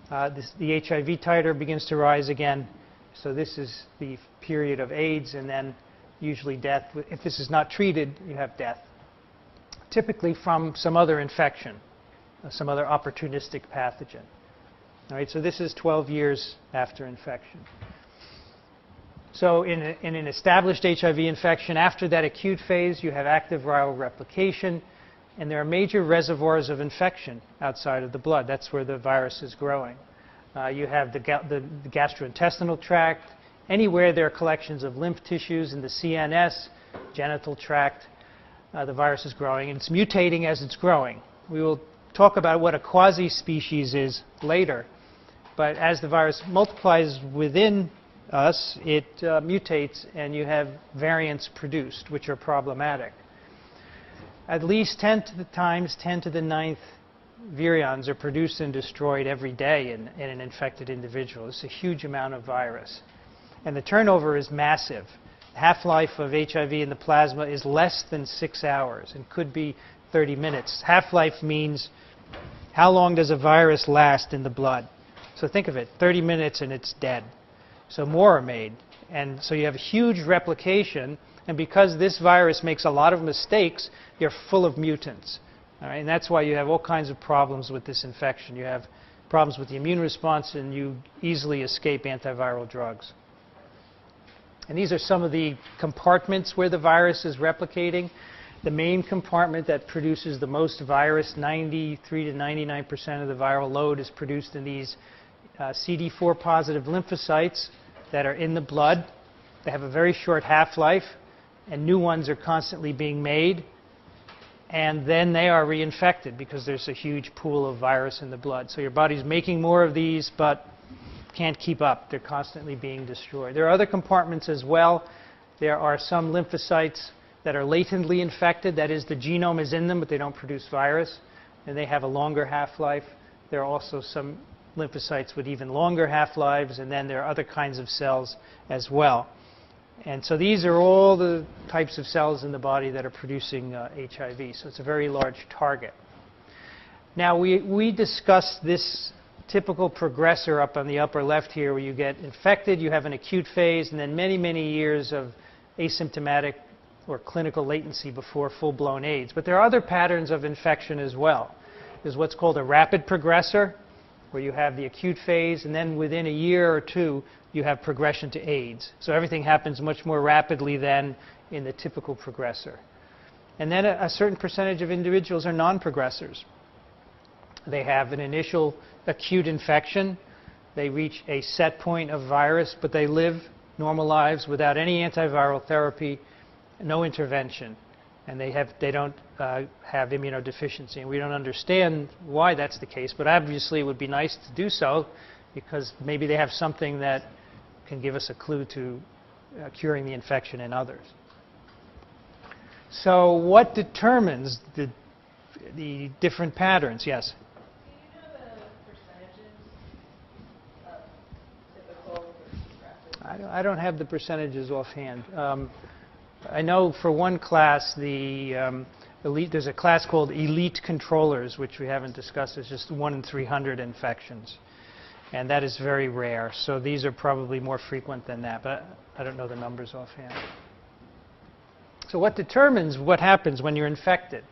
The HIV titer begins to rise again. So this is the period of AIDS, and then usually death. If this is not treated, you have death, typically from some other infection, some other opportunistic pathogen. All right, so this is 12 years after infection. So in an established HIV infection, after that acute phase, you have active viral replication, and there are major reservoirs of infection outside of the blood. That's where the virus is growing. You have the gastrointestinal tract. Anywhere there are collections of lymph tissues in the CNS, genital tract, the virus is growing, and it's mutating as it's growing. We will talk about what a quasi-species is later, but as the virus multiplies within us, it mutates, and you have variants produced, which are problematic. At least 10 times 10 to the 9th virions are produced and destroyed every day in an infected individual. It's a huge amount of virus. And the turnover is massive. The half-life of HIV in the plasma is less than 6 hours and could be 30 minutes. Half-life means how long does a virus last in the blood? So think of it, 30 minutes and it's dead. So more are made. And so you have a huge replication, and because this virus makes a lot of mistakes, you're full of mutants. All right? And that's why you have all kinds of problems with this infection. You have problems with the immune response, and you easily escape antiviral drugs. And these are some of the compartments where the virus is replicating. The main compartment that produces the most virus, 93 to 99% of the viral load is produced in these CD4 positive lymphocytes that are in the blood. They have a very short half-life, and new ones are constantly being made. And then they are reinfected because there's a huge pool of virus in the blood. So your body's making more of these, but can't keep up. They're constantly being destroyed. There are other compartments as well. There are some lymphocytes that are latently infected. That is, the genome is in them, but they don't produce virus, and they have a longer half-life. There are also some lymphocytes with even longer half-lives, and then there are other kinds of cells as well. And so these are all the types of cells in the body that are producing HIV. So it's a very large target. Now, we discussed this typical progressor up on the upper left here, where you get infected, you have an acute phase, and then many, many years of asymptomatic or clinical latency before full-blown AIDS. But there are other patterns of infection as well. There's what's called a rapid progressor, where you have the acute phase, and then within a year or two, you have progression to AIDS. So everything happens much more rapidly than in the typical progressor. And then a certain percentage of individuals are non-progressors. They have an initial acute infection. They reach a set point of virus, but they live normal lives without any antiviral therapy, no intervention. And they don't have immunodeficiency. And we don't understand why that's the case, but obviously it would be nice to do so, because maybe they have something that can give us a clue to curing the infection in others. So what determines the different patterns? Yes? Do you know the percentages of typical versus rapid? I don't have the percentages offhand. I know for one class, there's a class called elite controllers, which we haven't discussed. It's just 1 in 300 infections. And that is very rare. So these are probably more frequent than that, but I don't know the numbers offhand. So what determines what happens when you're infected?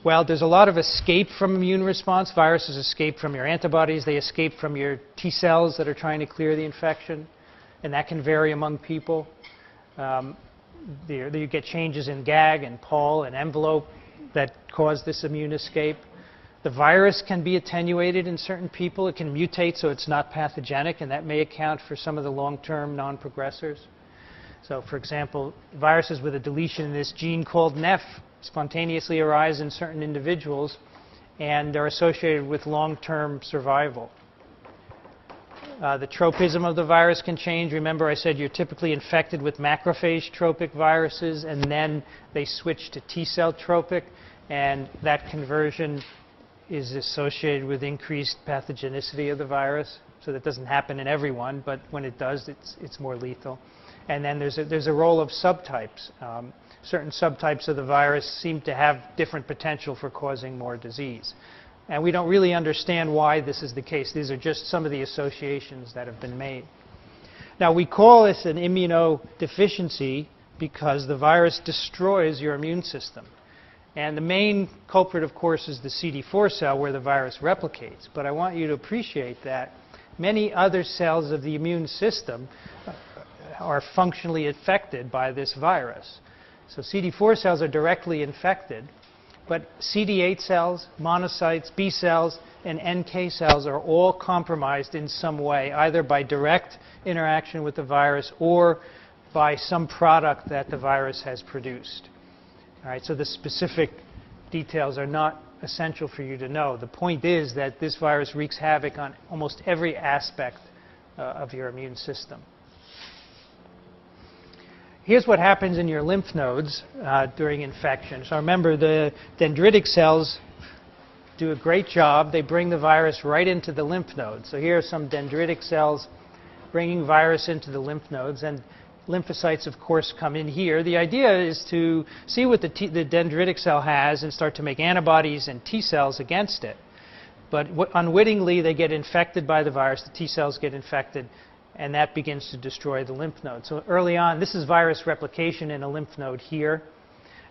Well, there's a lot of escape from immune response. Viruses escape from your antibodies. They escape from your T cells that are trying to clear the infection. And that can vary among people. You get changes in GAG and POL and envelope that cause this immune escape. The virus can be attenuated in certain people. It can mutate so it's not pathogenic, and that may account for some of the long-term non-progressors. So, for example, viruses with a deletion in this gene called NEF spontaneously arise in certain individuals, and they're associated with long-term survival. The tropism of the virus can change. Remember, I said you're typically infected with macrophage tropic viruses, and then they switch to T-cell tropic, and that conversion is associated with increased pathogenicity of the virus. So that doesn't happen in everyone, but when it does, it's more lethal. And then there's a role of subtypes. Certain subtypes of the virus seem to have different potential for causing more disease. And we don't really understand why this is the case. These are just some of the associations that have been made. Now, we call this an immunodeficiency because the virus destroys your immune system. And the main culprit, of course, is the CD4 cell where the virus replicates. But I want you to appreciate that many other cells of the immune system are functionally affected by this virus. So CD4 cells are directly infected, but CD8 cells, monocytes, B cells, and NK cells are all compromised in some way, either by direct interaction with the virus or by some product that the virus has produced. All right, so the specific details are not essential for you to know. The point is that this virus wreaks havoc on almost every aspect of your immune system. Here's what happens in your lymph nodes during infection. So remember, the dendritic cells do a great job. They bring the virus right into the lymph nodes. So here are some dendritic cells bringing virus into the lymph nodes. And lymphocytes, of course, come in here. The idea is to see what the dendritic cell has and start to make antibodies and T cells against it. But unwittingly, they get infected by the virus. The T cells get infected, and that begins to destroy the lymph node. So early on, this is virus replication in a lymph node here.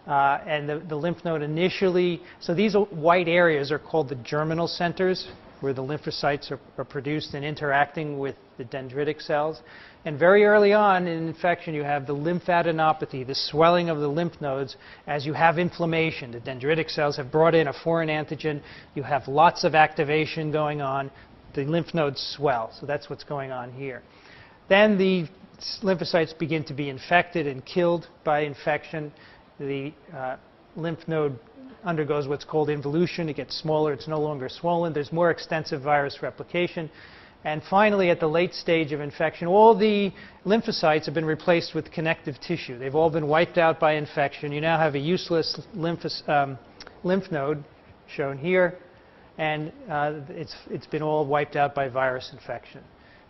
And the lymph node initially, so these white areas are called the germinal centers, where the lymphocytes are produced and interacting with the dendritic cells. And very early on in infection, you have the lymphadenopathy, the swelling of the lymph nodes as you have inflammation. The dendritic cells have brought in a foreign antigen. You have lots of activation going on. The lymph nodes swell. So that's what's going on here. Then the lymphocytes begin to be infected and killed by infection. The lymph node undergoes what's called involution. It gets smaller. It's no longer swollen. There's more extensive virus replication. And finally, at the late stage of infection, all the lymphocytes have been replaced with connective tissue. They've all been wiped out by infection. You now have a useless lymph node shown here, and it's been all wiped out by virus infection.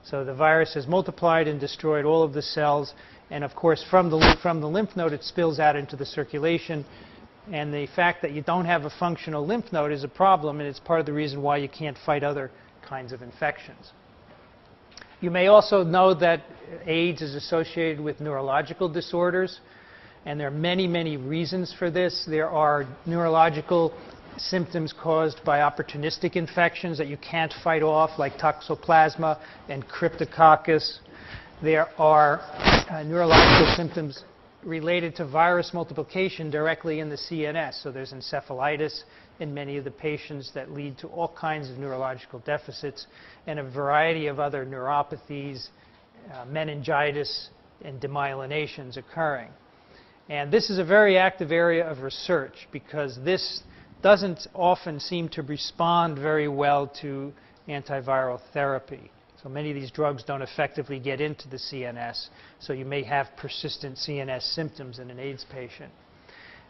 So the virus has multiplied and destroyed all of the cells, and of course from the lymph node it spills out into the circulation. And the fact that you don't have a functional lymph node is a problem, and it's part of the reason why you can't fight other kinds of infections. You may also know that AIDS is associated with neurological disorders, and there are many, many reasons for this. There are neurological symptoms caused by opportunistic infections that you can't fight off, like Toxoplasma and Cryptococcus. There are neurological symptoms related to virus multiplication directly in the CNS. So there's encephalitis in many of the patients that lead to all kinds of neurological deficits and a variety of other neuropathies, meningitis, and demyelinations occurring. And this is a very active area of research because this doesn't often seem to respond very well to antiviral therapy. So many of these drugs don't effectively get into the CNS, so you may have persistent CNS symptoms in an AIDS patient.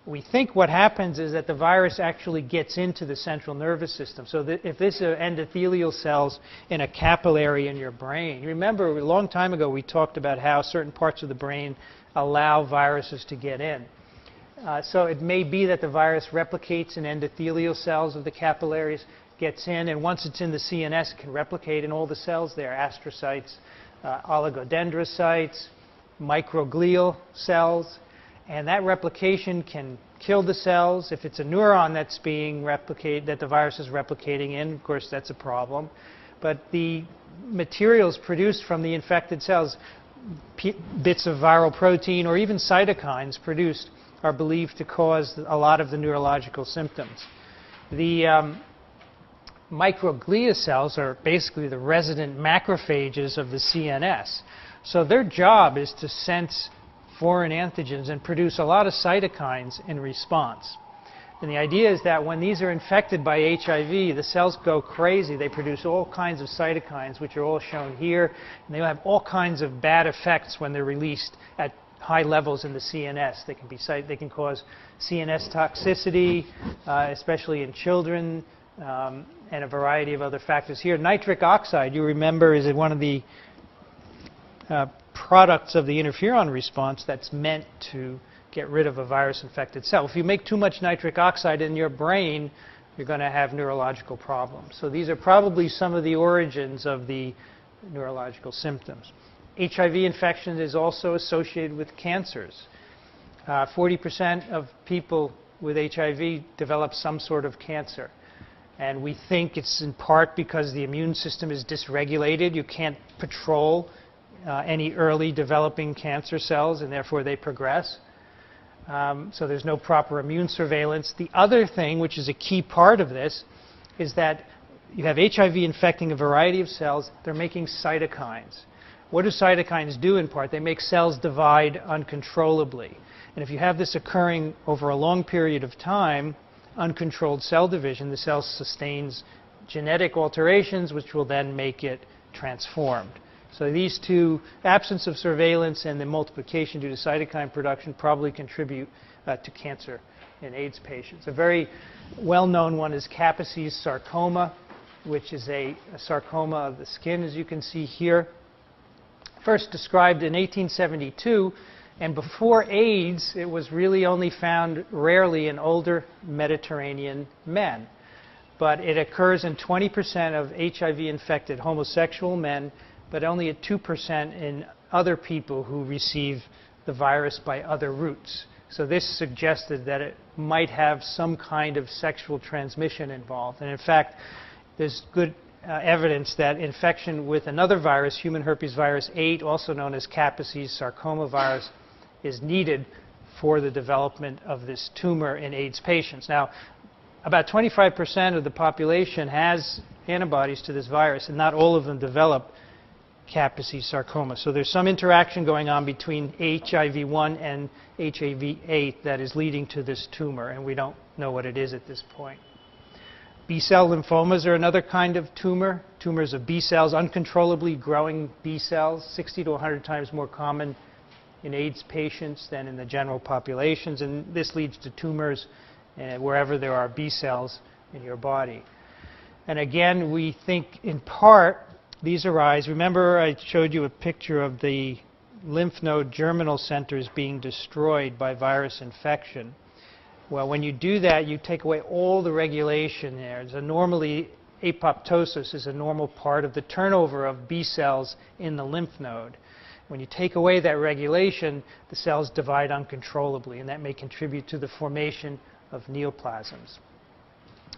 We think what happens is that the virus actually gets into the central nervous system. So that if this are endothelial cells in a capillary in your brain, remember a long time ago we talked about how certain parts of the brain allow viruses to get in. So it may be that the virus replicates in endothelial cells of the capillaries, gets in, and once it's in the CNS, it can replicate in all the cells there, astrocytes, oligodendrocytes, microglial cells, and that replication can kill the cells. If it's a neuron that's being replicated, that the virus is replicating in, of course, that's a problem. But the materials produced from the infected cells, bits of viral protein or even cytokines produced, are believed to cause a lot of the neurological symptoms. The microglia cells are basically the resident macrophages of the CNS. So their job is to sense foreign antigens and produce a lot of cytokines in response. And the idea is that when these are infected by HIV, the cells go crazy. They produce all kinds of cytokines, which are all shown here. And they have all kinds of bad effects when they're released at high levels in the CNS. They can cause CNS toxicity, especially in children, and a variety of other factors. Here, nitric oxide, you remember, is one of the products of the interferon response that's meant to get rid of a virus-infected cell. If you make too much nitric oxide in your brain, you're going to have neurological problems. So these are probably some of the origins of the neurological symptoms. HIV infection is also associated with cancers. 40% of people with HIV develop some sort of cancer. And we think it's in part because the immune system is dysregulated. You can't patrol any early developing cancer cells, and therefore they progress. So there's no proper immune surveillance. The other thing, which is a key part of this, is that you have HIV infecting a variety of cells. They're making cytokines. What do cytokines do in part? They make cells divide uncontrollably. And if you have this occurring over a long period of time, uncontrolled cell division, the cell sustains genetic alterations which will then make it transformed. So these two, absence of surveillance and the multiplication due to cytokine production, probably contribute to cancer in AIDS patients. A very well-known one is Kaposi's sarcoma, which is a sarcoma of the skin, as you can see here. First described in 1872, and before AIDS, it was really only found rarely in older Mediterranean men. But it occurs in 20% of HIV-infected homosexual men, but only at 2% in other people who receive the virus by other routes. So this suggested that it might have some kind of sexual transmission involved. And in fact, there's good evidence that infection with another virus, human herpes virus 8, also known as Kaposi's sarcoma virus, is needed for the development of this tumor in AIDS patients. Now, about 25% of the population has antibodies to this virus, and not all of them develop Kaposi's sarcoma. So there's some interaction going on between HIV-1 and HIV-8 that is leading to this tumor, and we don't know what it is at this point. B-cell lymphomas are another kind of tumor tumors of B cells, uncontrollably growing B cells, 60 to 100 times more common in AIDS patients than in the general populations, and this leads to tumors wherever there are B cells in your body. And again, we think in part these arise. Remember I showed you a picture of the lymph node germinal centers being destroyed by virus infection. Well, when you do that, you take away all the regulation there. So normally, apoptosis is a normal part of the turnover of B cells in the lymph node. When you take away that regulation, the cells divide uncontrollably, and that may contribute to the formation of neoplasms.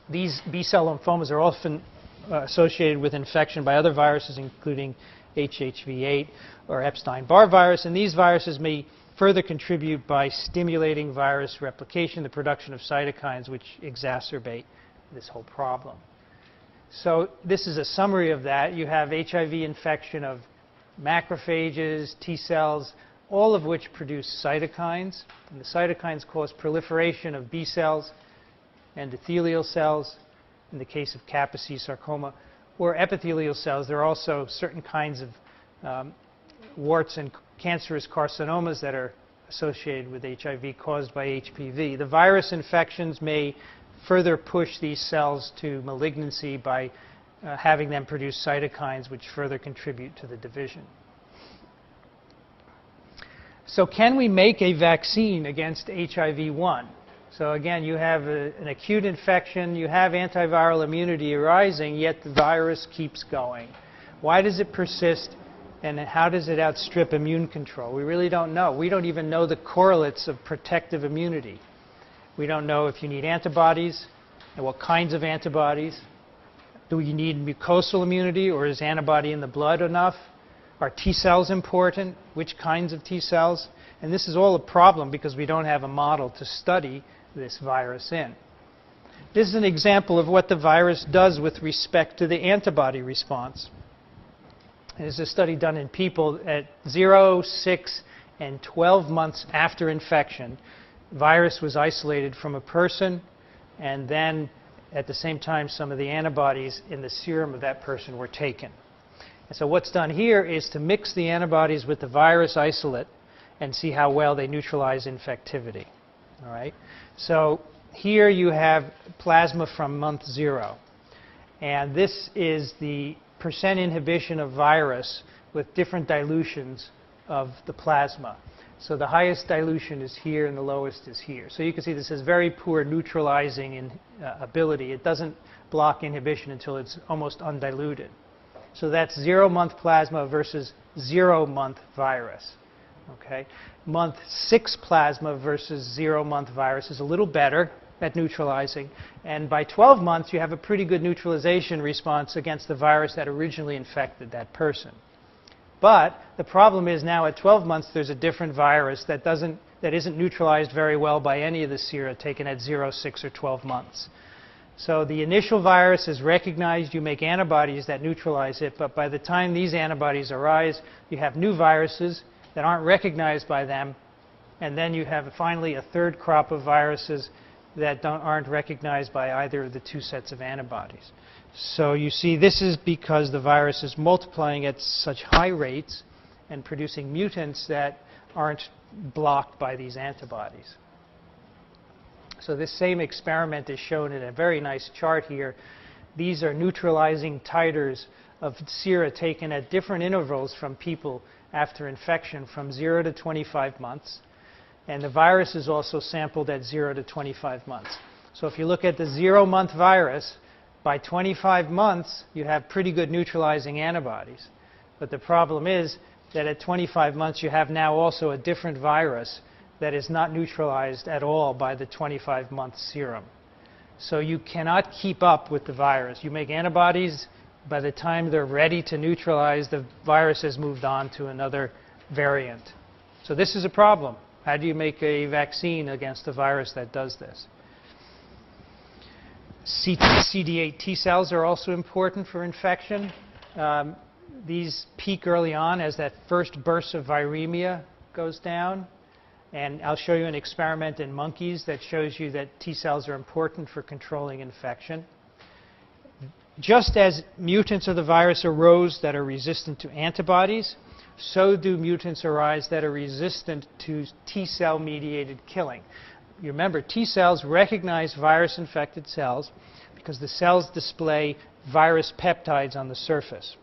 These B-cell lymphomas are often associated with infection by other viruses, including HHV8 or Epstein-Barr virus, and these viruses may further contribute by stimulating virus replication, the production of cytokines, which exacerbate this whole problem. So this is a summary of that. You have HIV infection of macrophages, T cells, all of which produce cytokines. And the cytokines cause proliferation of B cells, endothelial cells, in the case of Kaposi sarcoma, or epithelial cells. There are also certain kinds of warts and cancerous carcinomas that are associated with HIV caused by HPV. The virus infections may further push these cells to malignancy by having them produce cytokines which further contribute to the division. So can we make a vaccine against HIV-1? So again, you have an acute infection, you have antiviral immunity arising, yet the virus keeps going. Why does it persist, and how does it outstrip immune control? We really don't know. We don't even know the correlates of protective immunity. We don't know if you need antibodies and what kinds of antibodies. Do you need mucosal immunity, or is antibody in the blood enough? Are T cells important? Which kinds of T cells? And this is all a problem because we don't have a model to study this virus in. This is an example of what the virus does with respect to the antibody response. This is a study done in people at 0, 6, and 12 months after infection. The virus was isolated from a person, and then at the same time some of the antibodies in the serum of that person were taken. And so what's done here is to mix the antibodies with the virus isolate and see how well they neutralize infectivity. All right? So here you have plasma from month 0. And this is the % inhibition of virus with different dilutions of the plasma. So the highest dilution is here and the lowest is here. So you can see this has very poor neutralizing ability. It doesn't block inhibition until it's almost undiluted. So that's 0-month plasma versus 0-month virus. Okay? Month 6 plasma versus 0-month virus is a little better at neutralizing. And by 12 months, you have a pretty good neutralization response against the virus that originally infected that person. But the problem is now at 12 months, there's a different virus that isn't neutralized very well by any of the sera taken at 0, 6, or 12 months. So the initial virus is recognized, you make antibodies that neutralize it, but by the time these antibodies arise, you have new viruses that aren't recognized by them, and then you have finally a third crop of viruses that aren't recognized by either of the two sets of antibodies. So you see, this is because the virus is multiplying at such high rates and producing mutants that aren't blocked by these antibodies. So this same experiment is shown in a very nice chart here. These are neutralizing titers of sera taken at different intervals from people after infection from 0 to 25 months. And the virus is also sampled at 0 to 25 months. So if you look at the 0-month virus, by 25 months, you have pretty good neutralizing antibodies. But the problem is that at 25 months, you have now also a different virus that is not neutralized at all by the 25-month serum. So you cannot keep up with the virus. You make antibodies. By the time they're ready to neutralize, the virus has moved on to another variant. So this is a problem. How do you make a vaccine against a virus that does this? CD8 T cells are also important for infection. These peak early on as that first burst of viremia goes down. And I'll show you an experiment in monkeys that shows you that T cells are important for controlling infection. just as mutants of the virus arose that are resistant to antibodies, so do mutants arise that are resistant to T-cell mediated killing. You remember, T-cells recognize virus-infected cells because the cells display virus peptides on the surface.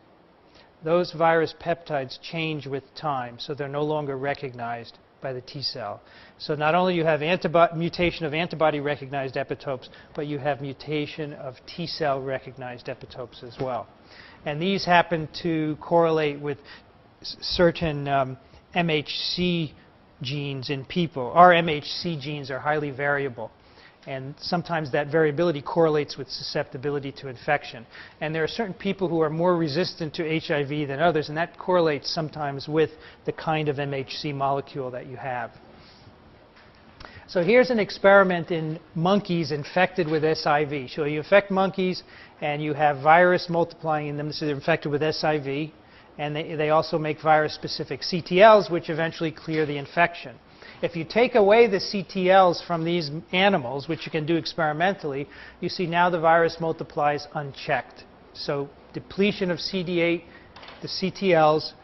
Those virus peptides change with time, so they're no longer recognized by the T-cell. So not only you have mutation of antibody-recognized epitopes, but you have mutation of T-cell recognized epitopes as well. And these happen to correlate with certain MHC genes in people. Our MHC genes are highly variable, and sometimes that variability correlates with susceptibility to infection. And there are certain people who are more resistant to HIV than others, and that correlates sometimes with the kind of MHC molecule that you have. So here's an experiment in monkeys infected with SIV. So you infect monkeys, and you have virus multiplying in them, so they're infected with SIV. And they also make virus-specific CTLs, which eventually clear the infection. If you take away the CTLs from these animals, which you can do experimentally, you see now the virus multiplies unchecked. So depletion of CD8, the CTLs,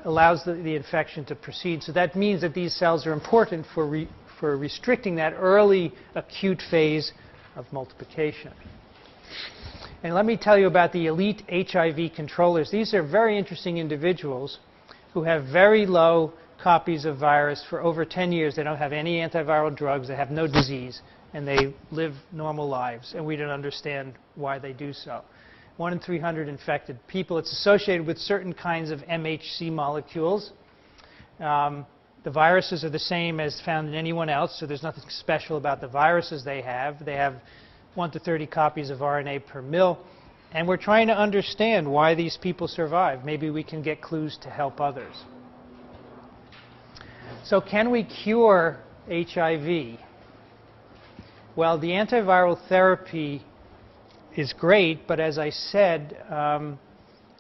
allows the infection to proceed. So that means that these cells are important for restricting that early acute phase of multiplication. And let me tell you about the elite HIV controllers. These are very interesting individuals who have very low copies of virus for over 10 years. They don't have any antiviral drugs. They have no disease. And they live normal lives. And we don't understand why they do so. 1 in 300 infected people. It's associated with certain kinds of MHC molecules. The viruses are the same as found in anyone else, so there's nothing special about the viruses they have. They have 1 to 30 copies of RNA per mil. And we're trying to understand why these people survive. Maybe we can get clues to help others. So can we cure HIV? Well, the antiviral therapy is great, but as I said,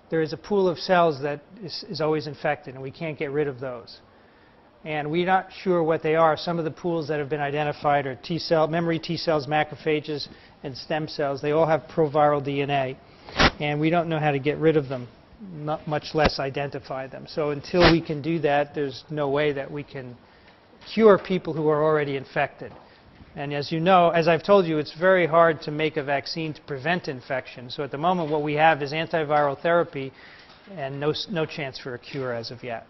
there is a pool of cells that is always infected, and we can't get rid of those. And we're not sure what they are. Some of the pools that have been identified are T-cell, memory T-cells, macrophages, and stem cells. They all have proviral DNA, and we don't know how to get rid of them, much less identify them. So until we can do that, there's no way that we can cure people who are already infected. And as you know, as I've told you, it's very hard to make a vaccine to prevent infection. So at the moment, what we have is antiviral therapy and no chance for a cure as of yet.